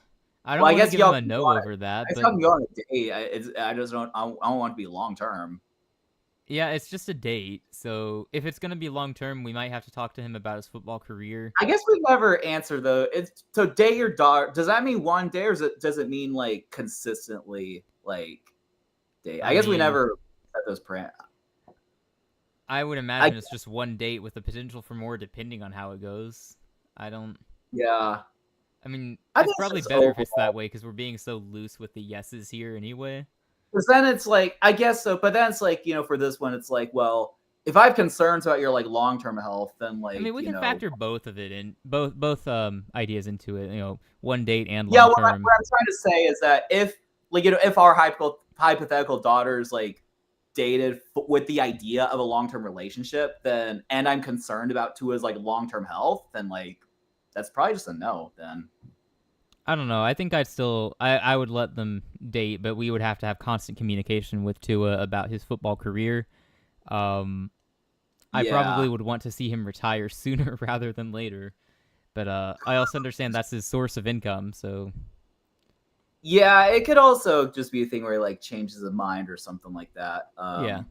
I don't Well, I want to guess give him a no over that, I but can go on a date. I just don't. I don't want to be long term. yeah, it's just a date. So if it's going to be long term, we might have to talk to him about his football career. I guess we never answer though. It's so date your daughter. Does that mean one day, or does it mean like consistently like date? I guess we mean, never set those parameters. I would imagine it's just one date with the potential for more depending on how it goes. I don't. Yeah. I mean, I it's think probably just better if it's overall. that way because we're being so loose with the yeses here anyway. Because then it's like, I guess so. But then it's like, for this one, it's like, well, if I have concerns about your like long term health, then like, I mean, we can factor both of it in, both ideas into it. One date and yeah. long What I'm term. trying to say is that if like if our hypothetical daughters like dated with the idea of a long term relationship, then and I'm concerned about Tua's like long term health, then like that's probably just a no then. I don't know. I think I would let them date, but we would have to have constant communication with Tua about his football career. Um, I Yeah. probably would want to see him retire sooner rather than later. But I also understand that's his source of income, so Yeah, it could also just be a thing where he like changes his mind or something like that. yeah.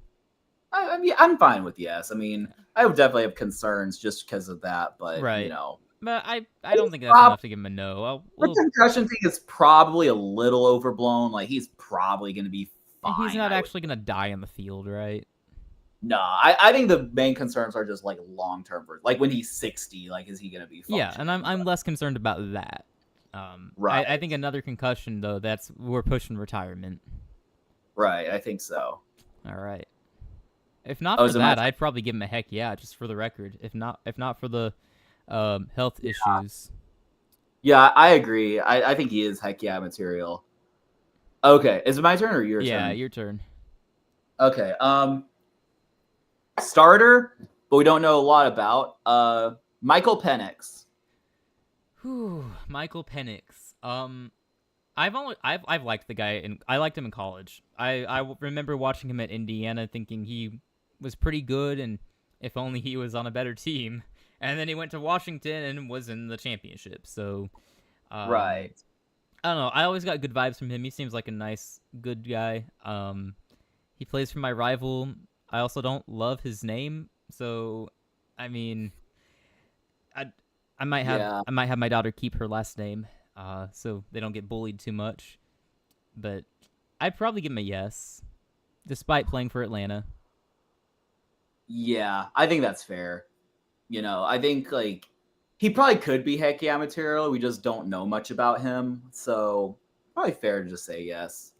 I mean, I'm fine with yes. I mean, I would definitely have concerns just because of that, but Right. But I don't it's think that's prob- enough to give him a no. the concussion thing is probably a little overblown. Like he's probably going to be He's fine. not actually gonna die on the field, right? No, I think the main concerns are just like long term. Like when he's 60, like is he going to be Yeah, functioning? and I'm less concerned about that. Right. I think another concussion though, we're pushing retirement. Right. I think so. All right. If not Oh, for is it my that, turn? I'd probably give him a heck yeah, just for the record. If not for the health issues. Yeah, I agree. I think he is heck yeah material. Okay, is it my turn or your Yeah, turn? your turn. Okay. Starter, but we don't know a lot about. Michael Penix. Whew, Michael Penix. I've liked the guy and I liked him in college. I remember watching him at Indiana, thinking he was pretty good, and if only he was on a better team. And then he went to Washington and was in the championship. So, Right. I don't know. I always got good vibes from him. He seems like a nice, good guy. He plays for my rival. I also don't love his name, so I mean, I Yeah. I might have my daughter keep her last name, so they don't get bullied too much. But I'd probably give him a yes, despite playing for Atlanta. Yeah, I think that's fair. I think like he probably could be heck yeah material. We just don't know much about him, so probably fair to just say yes.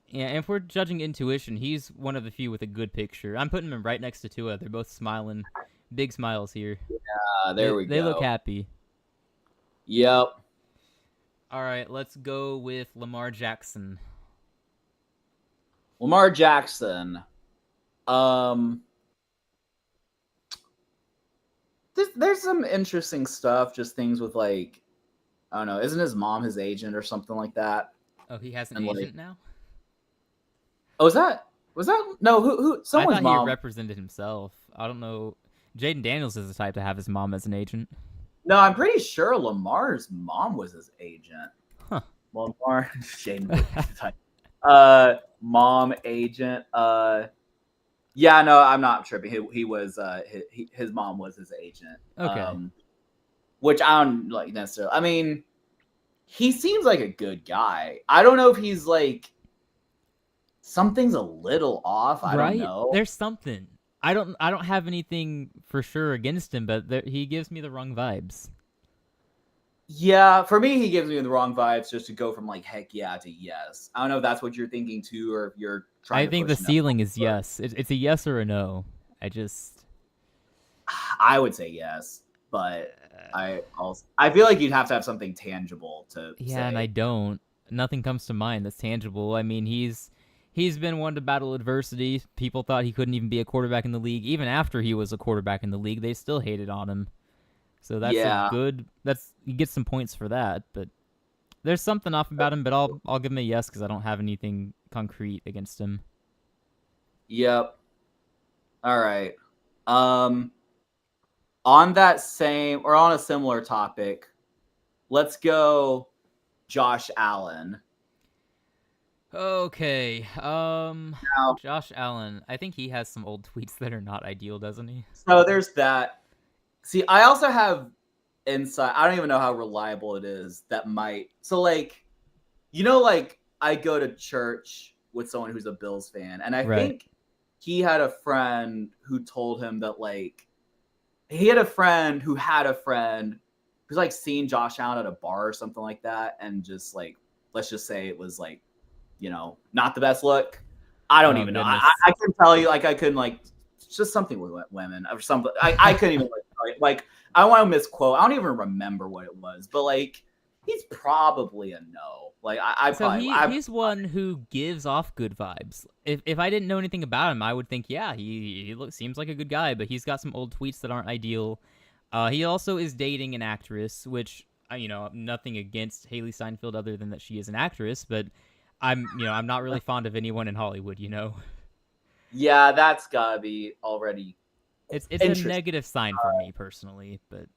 Yeah, and if we're judging intuition, he's one of the few with a good picture. I'm putting him right next to Tua. They're both smiling, big smiles here. There we They look go. happy. Yep. All right, let's go with Lamar Jackson. Lamar Jackson. Um, there's some interesting stuff. Just things with like, I don't know. Isn't his mom his agent or something like that? Oh, he has an And like, agent now? oh, was that no? Who? I Someone's thought he mom. represented himself. I don't know. Jaden Daniels is the type to have his mom as an agent. No, I'm pretty sure Lamar's mom was his agent. Huh. Lamar Shane. Mom agent. Yeah, no, I'm not tripping. He was his mom was his agent. Okay. Which I don't like necessarily. I mean, he seems like a good guy. I don't know if he's like something's a little off. I don't know. There's something. I don't have anything for sure against him, but he gives me the wrong vibes. Yeah, for me, he gives me the wrong vibes just to go from like heck yeah to yes. I don't know if that's what you're thinking too, or if you're trying I to think the push no. ceiling is yes. It's a yes or a no. I would say yes, but I feel like you'd have to have something tangible to Yeah, say. and I don't. Nothing comes to mind that's tangible. I mean, he's been one to battle adversity. People thought he couldn't even be a quarterback in the league. Even after he was a quarterback in the league, they still hated on him. So that's Yeah. you get some points for that, but there's something off about him, but I'll give him a yes because I don't have anything concrete against him. Yep. All right. On that same or on a similar topic, let's go Josh Allen. Okay. Now, Josh Allen. I think he has some old tweets that are not ideal, doesn't he? so there's that. See, I also have insight. I don't even know how reliable it is. That might. So like, like I go to church with someone who's a Bills fan, and I Right. think he had a friend who told him that like he had a friend who had a friend who's like seen Josh Allen at a bar or something like that, and just like let's just say it was like not the best look. I don't even know. I couldn't tell you. Like I couldn't like just something with women or something. I couldn't even like I want to misquote. I don't even remember what it was, but like he's probably a no. Like he's one who gives off good vibes. If I didn't know anything about him, I would think, yeah, he seems like a good guy, but he's got some old tweets that aren't ideal. He also is dating an actress, which nothing against Haley Steinfeld other than that she is an actress, but I'm not really fond of anyone in Hollywood. Yeah, that's gotta be already It's a interesting. negative sign for me personally, but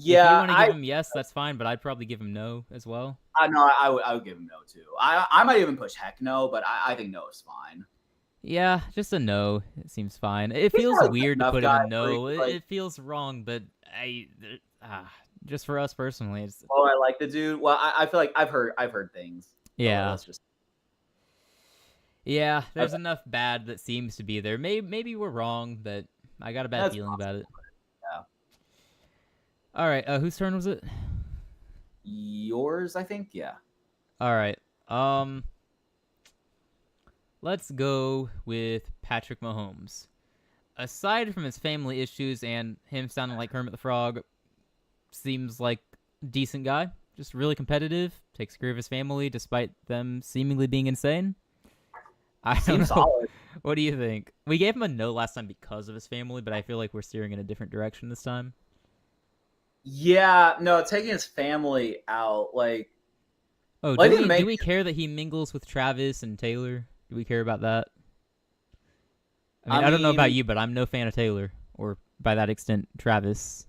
if you Yeah, want to give him yes, that's fine, but I'd probably give him no as well. I know I would give him no too. I might even push heck no, but I think no is fine. Yeah, just a no. It seems fine. It He's feels not a good weird to enough put him guy in where no. he's It, like, it feels wrong, but just for us personally, it's oh, I like the dude. Well, I feel like I've heard things. So yeah. let's just Yeah, there's okay. enough bad that seems to be there. Maybe we're wrong, but I got a bad That's feeling about it. yeah. All right, whose turn was it? Yours, I think. Yeah. All right. Um, let's go with Patrick Mahomes. Aside from his family issues and him sounding like Kermit the Frog, seems like a decent guy. Just really competitive, takes care of his family despite them seemingly being insane. I Seems don't know. solid. What do you think? We gave him a no last time because of his family, but I feel like we're steering in a different direction this time. Yeah, no, taking his family out, Oh, like do even we make do we care that he mingles with Travis and Taylor? Do we care about that? I I mean, I don't know about mean, you, but I'm no fan of Taylor, or by that extent, Travis.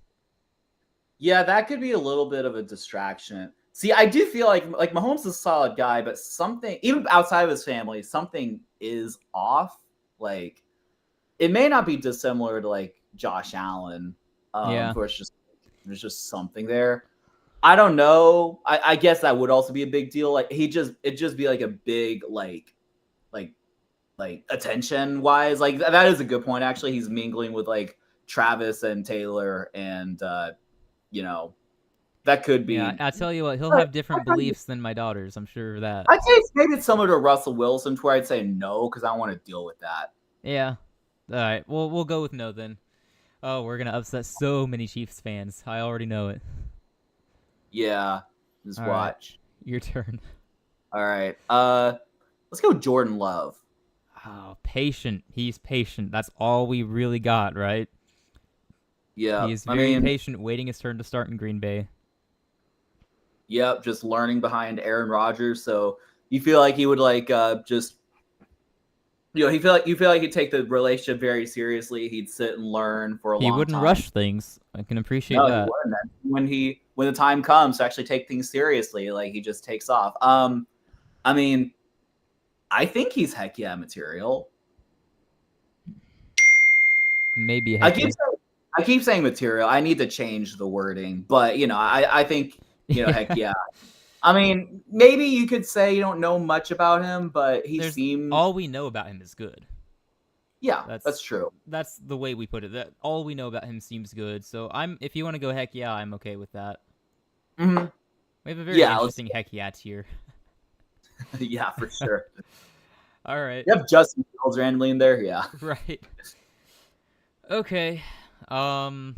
yeah, that could be a little bit of a distraction. See, I do feel like Mahomes is a solid guy, but something even outside of his family, something is off. Like it may not be dissimilar to like Josh Allen, Yeah, where there's just something there. I don't know. I guess that would also be a big deal. Like it'd just be like a big like attention wise. Like that is a good point. Actually, he's mingling with like Travis and Taylor, and you know that could yeah. be. I tell you what, he'll have different beliefs than my daughters. I'm sure of that. I'd say maybe it's similar to Russell Wilson, to where I'd say no because I don't want to deal with that. Yeah. All right. Well, we'll go with no then. Oh, we're gonna upset so many Chiefs fans. I already know it. Yeah, just All right, watch. your turn. All right. Let's go Jordan Love. Oh, patient. He's patient. That's all we really got, right? Yeah, He is I very mean, patient, waiting his turn to start in Green Bay. yep, just learning behind Aaron Rodgers. So you feel like he would like just you feel like he'd take the relationship very seriously. He'd sit and learn for a He long wouldn't time. rush things. I can appreciate No, he that. wouldn't. When the time comes to actually take things seriously, like he just takes off. I mean, I think he's heck yeah material. Maybe I heck keep yeah. saying, I keep saying material. I need to change the wording, but I think heck Yeah. yeah. I mean, maybe you could say you don't know much about him, but he There's seems all we know about him is good. yeah, that's That's true. that's the way we put it. That all we know about him seems good. So I'm if you want to go heck yeah, I'm okay with that. Hmm. We have a very Yeah, let's interesting heck yeah tier. yeah for sure. All right. You have Justin Fields randomly in there, yeah. Right. Okay. Um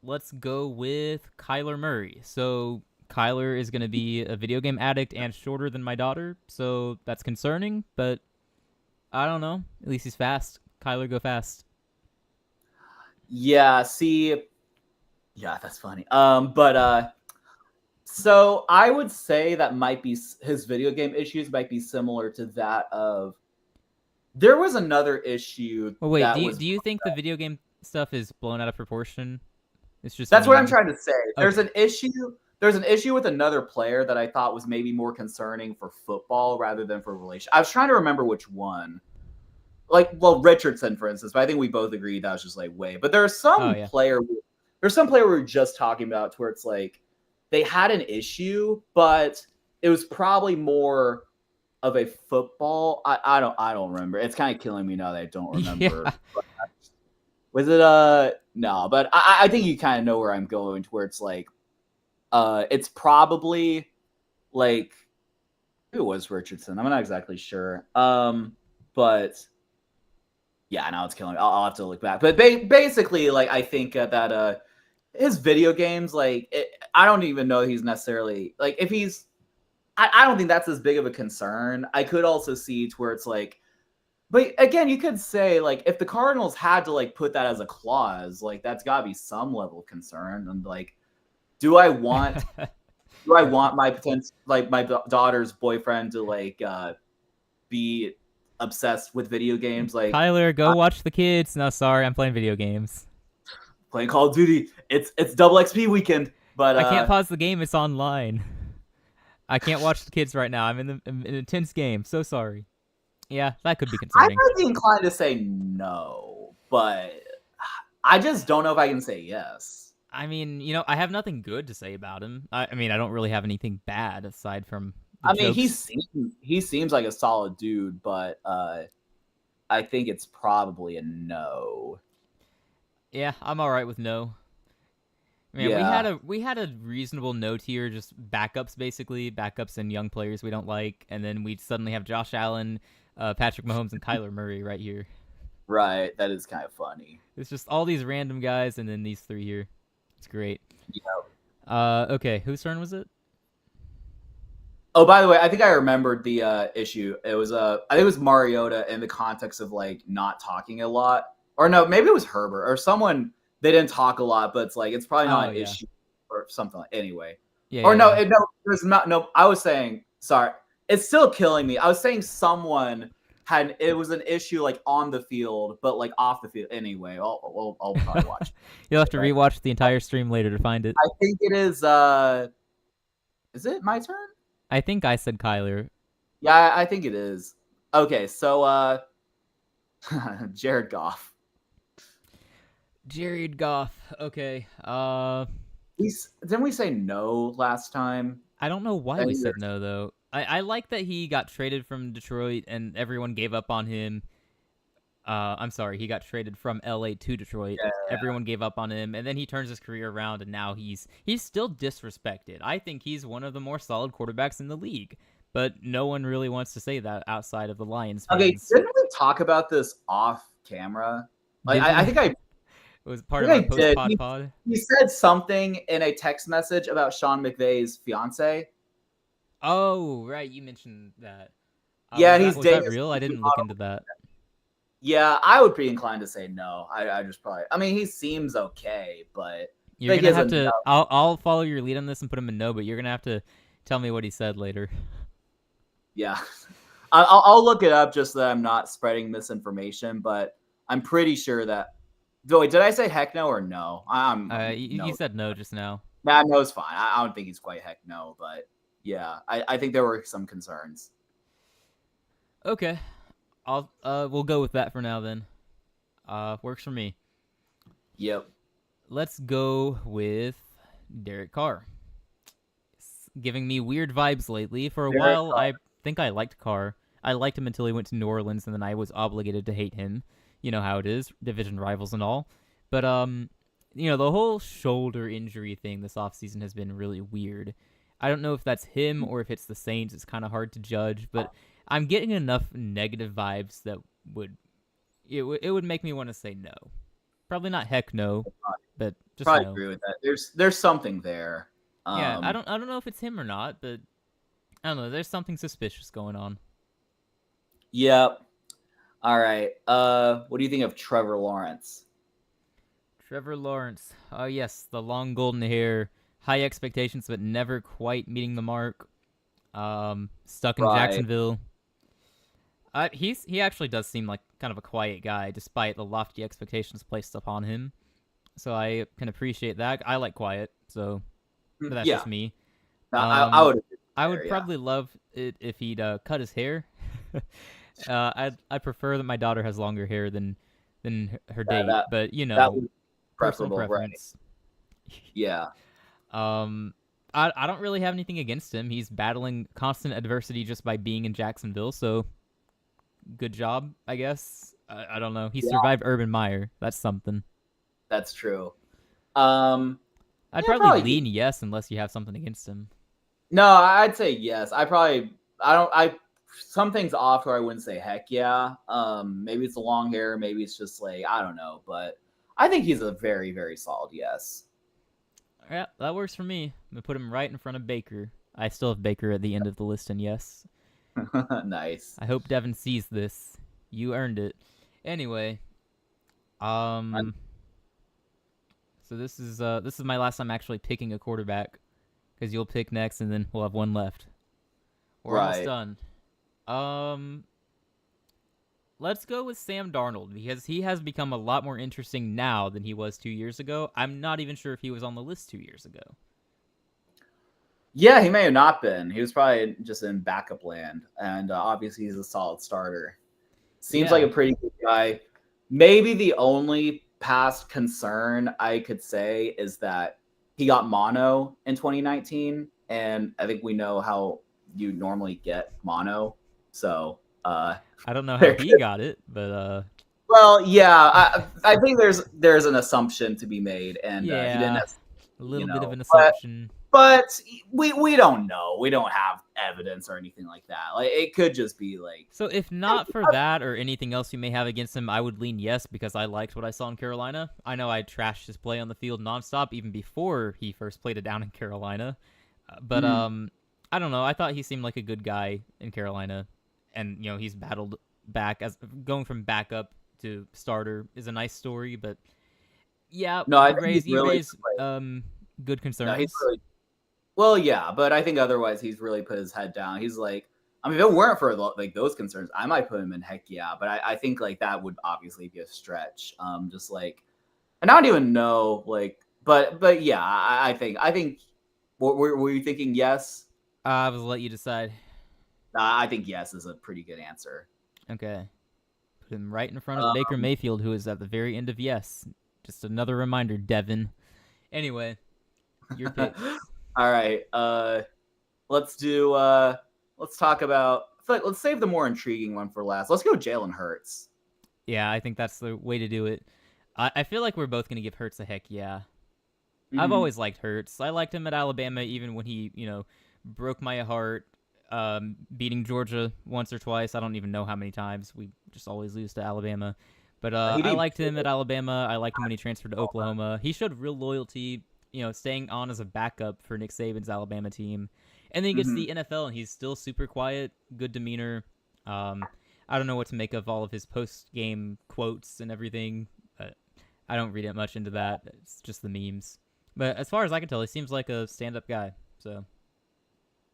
let's go with Kyler Murray. So Kyler is going to be a video game addict and shorter than my daughter, so that's concerning, but I don't know. At least he's fast. Kyler, go fast. Yeah, see, yeah, that's funny. But so I would say that might be his video game issues might be similar to that of there was another issue Oh wait, do that you was do you think the video game stuff is blown out of proportion? It's just that's what I'm memes. trying to say. Okay. There's an issue with another player that I thought was maybe more concerning for football rather than for relation. I was trying to remember which one. Like, well, Richardson, for instance, but I think we both agreed that was just like way. But Oh yeah. there's some player we were just talking about to where it's like they had an issue, but it was probably more of a football. I don't remember. It's kind of killing me now that I don't remember. Yeah. Was it no? But I think you kind of know where I'm going to where it's like it's probably like who was Richardson? I'm not exactly sure. But yeah, now it's killing me. I'll have to look back. But basically, like I think that his video games, I don't even know he's necessarily like if he's. I don't think that's as big of a concern. I could also see to where it's like But again, you could say like if the Cardinals had to like put that as a clause, like that's got to be some level of concern. And like, do I want my potential like my daughter's boyfriend to like be obsessed with video games? Like, Kyler, go watch the kids. No, sorry, I'm playing video games. playing Call of Duty. It's double XP weekend, but I can't pause the game. It's online. I can't watch the kids right now. I'm in an intense game. So sorry. Yeah, that could be I concerning. might be inclined to say no, but I just don't know if I can say yes. I mean, I have nothing good to say about him. I mean, I don't really have anything bad aside from the I mean, jokes. he seems like a solid dude, but I think it's probably a no. Yeah, I'm all right with no. Man, Yeah, we had a reasonable no tier, just backups basically, backups and young players we don't like, and then we suddenly have Josh Allen, Patrick Mahomes, and Kyler Murray right here. right. That is kind of funny. It's just all these random guys, and then these three here. It's great. Yeah. Okay, whose turn was it? Oh, by the way, I think I remembered the issue. It was I think it was Mariota in the context of like not talking a lot, or no, maybe it was Herbert or someone. They didn't talk a lot, but it's like it's probably not an Yeah. issue or something. Anyway, Yeah, or yeah, no, yeah. no, it was not. No, I was saying sorry. It's still killing me. I was saying someone had it was an issue like on the field, but like off the field. Anyway, I'll probably watch. You'll have to Right? rewatch the entire stream later to find it. I think it is. Is it my turn? I think I said Kyler. Yeah, I think it is. Okay, so Jared Goff. Jared Goff. Okay. Didn't we say no last time? I don't know why we said no though. I like that he got traded from Detroit and everyone gave up on him. I'm sorry, he got traded from LA to Detroit. Yeah. Everyone gave up on him, and then he turns his career around, and now he's still disrespected. I think he's one of the more solid quarterbacks in the league, but no one really wants to say that outside of the Lions fans. Okay, didn't we talk about this off camera? Like, I think it was part of our post pod. He said something in a text message about Sean McVay's fiance. Oh, right, you mentioned that. Yeah, was that real? I didn't look into that. Yeah, I would be inclined to say no. I just probably. I mean, he seems okay, but you're gonna have to. I'll follow your lead on this and put him in no, but you're gonna have to tell me what he said later. Yeah, I'll look it up just so that I'm not spreading misinformation. But I'm pretty sure that. Wait, did I say heck no or no? You said no just now. Nah, no's fine. I don't think he's quite heck no, but yeah, I think there were some concerns. Okay. We'll go with that for now then. Works for me. Yep. Let's go with Derek Carr. It's giving me weird vibes lately. For a while, I think I liked Carr. I liked him until he went to New Orleans, and then I was obligated to hate him. You know how it is, division rivals and all. But the whole shoulder injury thing this offseason has been really weird. I don't know if that's him or if it's the Saints. It's kind of hard to judge, but I'm getting enough negative vibes that it would make me want to say no. Probably not heck no, but just probably no. agree with that. There's something there. Yeah, I don't know if it's him or not, but I don't know. There's something suspicious going on. Yep. All right. What do you think of Trevor Lawrence? Trevor Lawrence. Oh yes, the long golden hair, high expectations but never quite meeting the mark. Stuck in Jacksonville. He actually does seem like kind of a quiet guy, despite the lofty expectations placed upon him. So I can appreciate that. I like quiet, so but that's just me. I would. I would probably love it if he'd cut his hair. I prefer that my daughter has longer hair than her date, but personal preference. Right. Yeah. I don't really have anything against him. He's battling constant adversity just by being in Jacksonville, so good job, I guess. I don't know. He survived Urban Meyer. That's something. That's true. I'd probably lean yes unless you have something against him. No, I'd say yes. Some things off where I wouldn't say heck yeah. Maybe it's the long hair, maybe it's just like I don't know, but I think he's a very, very solid yes. Yeah, that works for me. I'm gonna put him right in front of Baker. I still have Baker at the end of the list, and yes. Nice. I hope Devin sees this. You earned it. Anyway, um, so this is my last time actually picking a quarterback because you'll pick next, and then we'll have one left. We're almost Right. done. Um, let's go with Sam Darnold because he has become a lot more interesting now than he was 2 years ago. I'm not even sure if he was on the list 2 years ago. Yeah, he may have not been. He was probably just in backup land, and obviously he's a solid starter. Seems like Yeah, a pretty good guy. Maybe the only past concern I could say is that he got mono in 2019, and I think we know how you normally get mono. So, I don't know how there he could, got it, but well, yeah, I think there's an assumption to be made, and he didn't, yeah, have, a little bit of an but assumption. we don't know. We don't have evidence or anything like that. Like it could just be like, So if not for that or anything else you may have against him, I would lean yes because I liked what I saw in Carolina. I know I trashed his play on the field nonstop even before he first played it down in Carolina. But mhm. I don't know. I thought he seemed like a good guy in Carolina, and he's battled back as going from backup to starter is a nice story. But yeah, No, I you think he's raise you really raise good no, he's concerns. really well, yeah, but I think otherwise he's really put his head down. He's like, I mean, if it weren't for like those concerns, I might put him in heck yeah, but I think like that would obviously be a stretch. Just like, and I don't even know, like, but yeah, I think. Were you thinking yes? I was let you decide. I think yes is a pretty good answer. Okay. Put him right in front of Baker Um, Mayfield, who is at the very end of yes. Just another reminder, Devin. Anyway, your picks. all right. Let's do. Let's talk about. Let's save the more intriguing one for last. Let's go Jalen Hurts. Yeah, I think that's the way to do it. I feel like we're both going to give Hurts a heck yeah. I've Mm-hmm. always liked Hurts. I liked him at Alabama even when he, broke my heart, beating Georgia once or twice. I don't even know how many times. We just always lose to Alabama. But He I beat. liked him at Alabama. I liked him when he transferred to Oklahoma. He showed real loyalty, staying on as a backup for Nick Saban's Alabama team. And then he gets to Mm-hmm. the NFL and he's still super quiet, good demeanor. I don't know what to make of all of his post-game quotes and everything. I don't read it much into that. It's just the memes. But as far as I can tell, he seems like a stand-up guy. So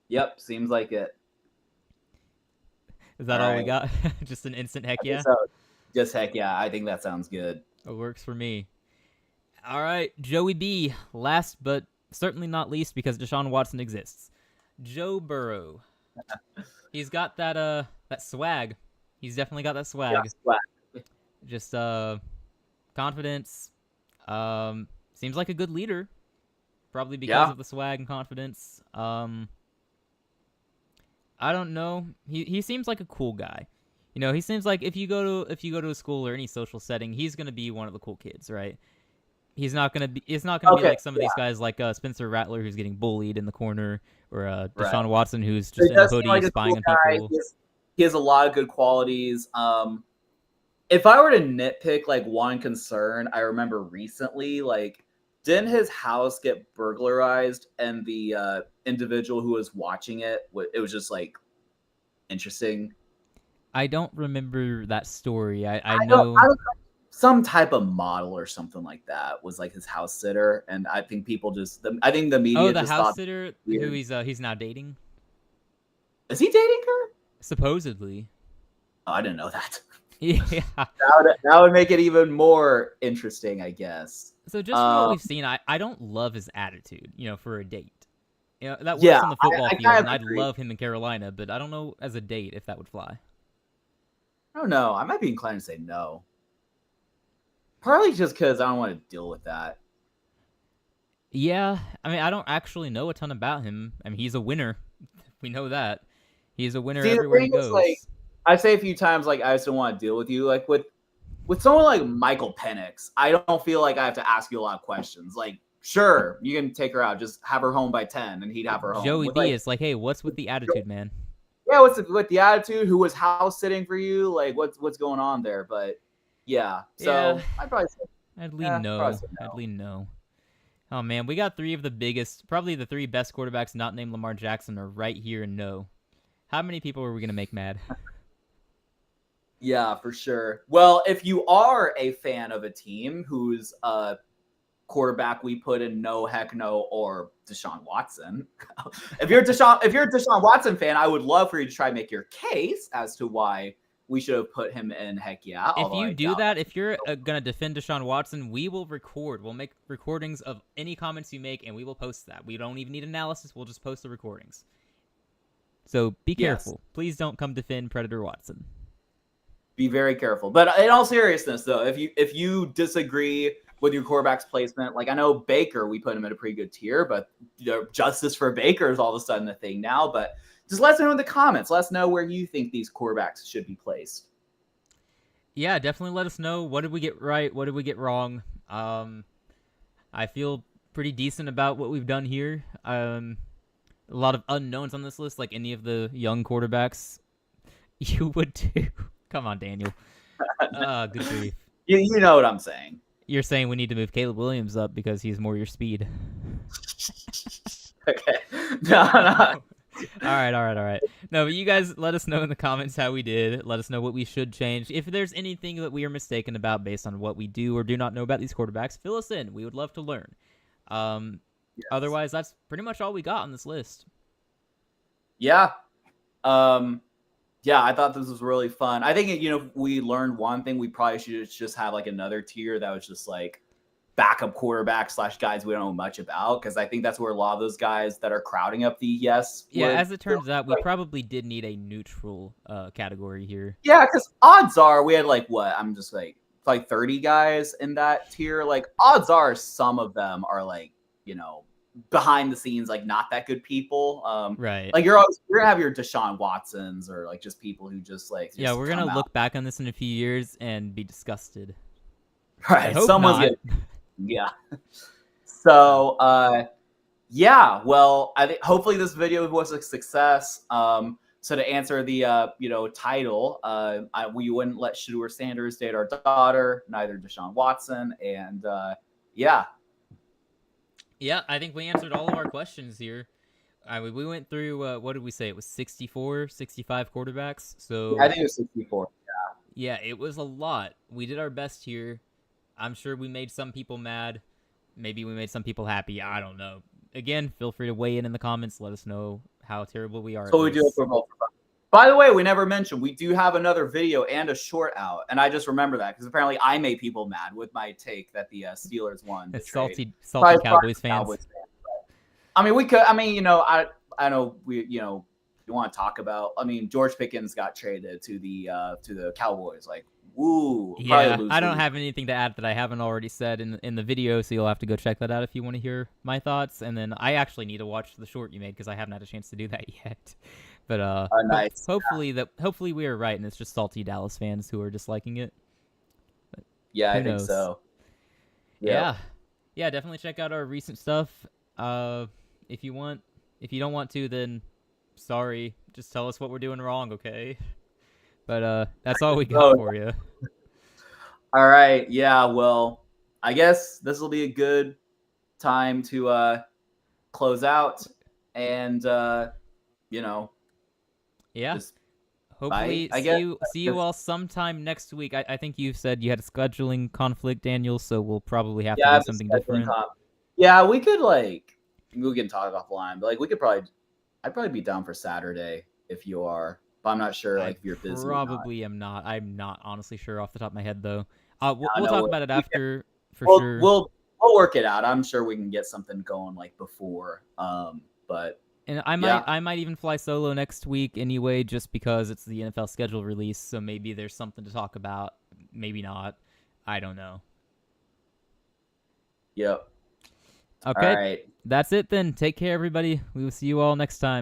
Yep, seems like it. is All that all we right. got? Just an instant heck I think yeah? so. Just heck yeah. I think that sounds good. It works for me. All right, Joey B. Last but certainly not least because Deshaun Watson exists. Joe Burrow. He's got that swag. He's definitely got that Yeah, swag. swag. Just confidence. Seems like a good leader. Probably because Yeah. of the swag and confidence. I don't know. He seems like a cool guy. He seems like if you go to a school or any social setting, he's gonna be one of the cool kids, right? He's not gonna be. It's not gonna be Okay. like some of these guys like Spencer Rattler who's getting bullied in the corner, or Right. Deshaun Watson who's just He in a does seem hoodie like a spying cool on guy. people. He has a lot of good qualities. If I were to nitpick like one concern, I remember recently, like, didn't his house get burglarized and the individual who was watching it, it was just like interesting. I don't remember that story. I I know. don't some type of model or something like that was like his house sitter, and I think people I think the Oh, media the just house thought sitter who weird. he's now dating, Is he dating her? supposedly. Oh, I didn't know that. Yeah. That would make it even more interesting, I guess. So just from what Um, we've seen, I don't love his attitude. For a date. That works yeah, on the football I field, kind and of I'd agree. love him in Carolina, but I don't know as a date if that would fly. I don't know. I might be inclined to say no. Partly just because I don't want to deal with that. Yeah, I mean, I don't actually know a ton about him. I mean, he's a winner. We know that. He's a winner See, the everywhere he thing is, like, goes. I say a few times, like, I just don't want to deal with you. Like, with someone like Michael Penix, I don't feel like I have to ask you a lot of questions. Like, sure, you can take her out, just have her home by 10, and he'd have her home. Joey With B like, is like, hey, what's with the attitude, man? yeah, with the attitude? Who was house sitting for you? Like, what's going on there? But yeah, Yeah, so I'd probably say, I'd lean yeah, probably no. say I'd no. lean no. Oh man, we got three of the biggest, probably the three best quarterbacks not named Lamar Jackson are right here and no. How many people are we gonna make mad? Yeah, for sure. Well, if you are a fan of a team whose quarterback we put in no heck no or Deshaun Watson, if you're a Deshaun Watson fan, I would love for you to try and make your case as to why we should have put him in heck yeah. If Although you I do doubt that, that's if you're gonna defend Deshaun Watson, we will record. We'll make recordings of any comments you make, and we will post that. We don't even need analysis. We'll just post the recordings. So be yes. careful. Please don't come defend Predator Watson. Be very careful. But in all seriousness, though, if you disagree with your quarterback's placement, like I know Baker, we put him in a pretty good tier, but justice for Baker is all of a sudden a thing now. But just let us know in the comments. Let us know where you think these quarterbacks should be placed. Yeah, definitely let us know. What did we get right? What did we get wrong? I feel pretty decent about what we've done here. A lot of unknowns on this list, like any of the young quarterbacks you would too. Come on, Daniel. Good grief. You know what I'm saying. You're saying we need to move Caleb Williams up because he's more your speed. Okay. No. All right. No, but you guys let us know in the comments how we did. Let us know what we should change. If there's anything that we are mistaken about based on what we do or do not know about these quarterbacks, fill us in. We would love to learn. Yes. Otherwise, that's pretty much all we got on this list. Yeah. Yeah, I thought this was really fun. I think, if we learned one thing, we probably should just have like another tier that was just like backup quarterback / guys we don't know much about, because I think that's where a lot of those guys that are crowding up the yes. Yeah, as it turns out, we probably did need a neutral category here. Yeah, because odds are we had like what? I'm just like 30 guys in that tier. Like odds are some of them are like, behind the scenes, like not that good people. Right. Like you're gonna have your Deshaun Watsons or like just people who just like we're gonna look back on this in a few years and be disgusted. Right. Someone's gonna. Yeah. So yeah, well, I think hopefully this video was a success. So to answer the title, we wouldn't let Shedeur Sanders date our daughter, neither Deshaun Watson, and yeah. Yeah, I think we answered all of our questions here. We went through, what did we say? It was 64, 65 quarterbacks. So I think it was 64. Yeah, it was a lot. We did our best here. I'm sure we made some people mad. Maybe we made some people happy. I don't know. Again, feel free to weigh in the comments. Let us know how terrible we are. So we do it for both. By the way, we never mentioned we do have another video and a short out, and I just remember that because apparently I made people mad with my take that the Steelers won. It's salty Cowboys fans. I mean, we could. I mean, I know we. You want to talk about? I mean, George Pickens got traded to the Cowboys. Like, woo. Yeah, I don't have anything to add that I haven't already said in the video, so you'll have to go check that out if you want to hear my thoughts. And then I actually need to watch the short you made because I haven't had a chance to do that yet. But nice. Hopefully we are right, and it's just salty Dallas fans who are disliking it. But yeah, I think so. Yeah, definitely check out our recent stuff. If you don't want to, then sorry. Just tell us what we're doing wrong, okay? But that's all we got for you. All right. Yeah. Well, I guess this will be a good time to close out, and yeah. Hopefully, see you all sometime next week. I think you said you had a scheduling conflict, Daniel, so we'll probably have to do something different. Yeah, we could we can talk offline, but I'd probably be down for Saturday if you are. But I'm not sure if you're busy. Probably am not. I'm not honestly sure off the top of my head though. We'll talk about it after for sure. We'll work it out. I'm sure we can get something going before. But. And I might even fly solo next week anyway, just because it's the NFL schedule release. So maybe there's something to talk about. Maybe not. I don't know. Yep. Okay. All right. That's it then. Take care, everybody. We will see you all next time.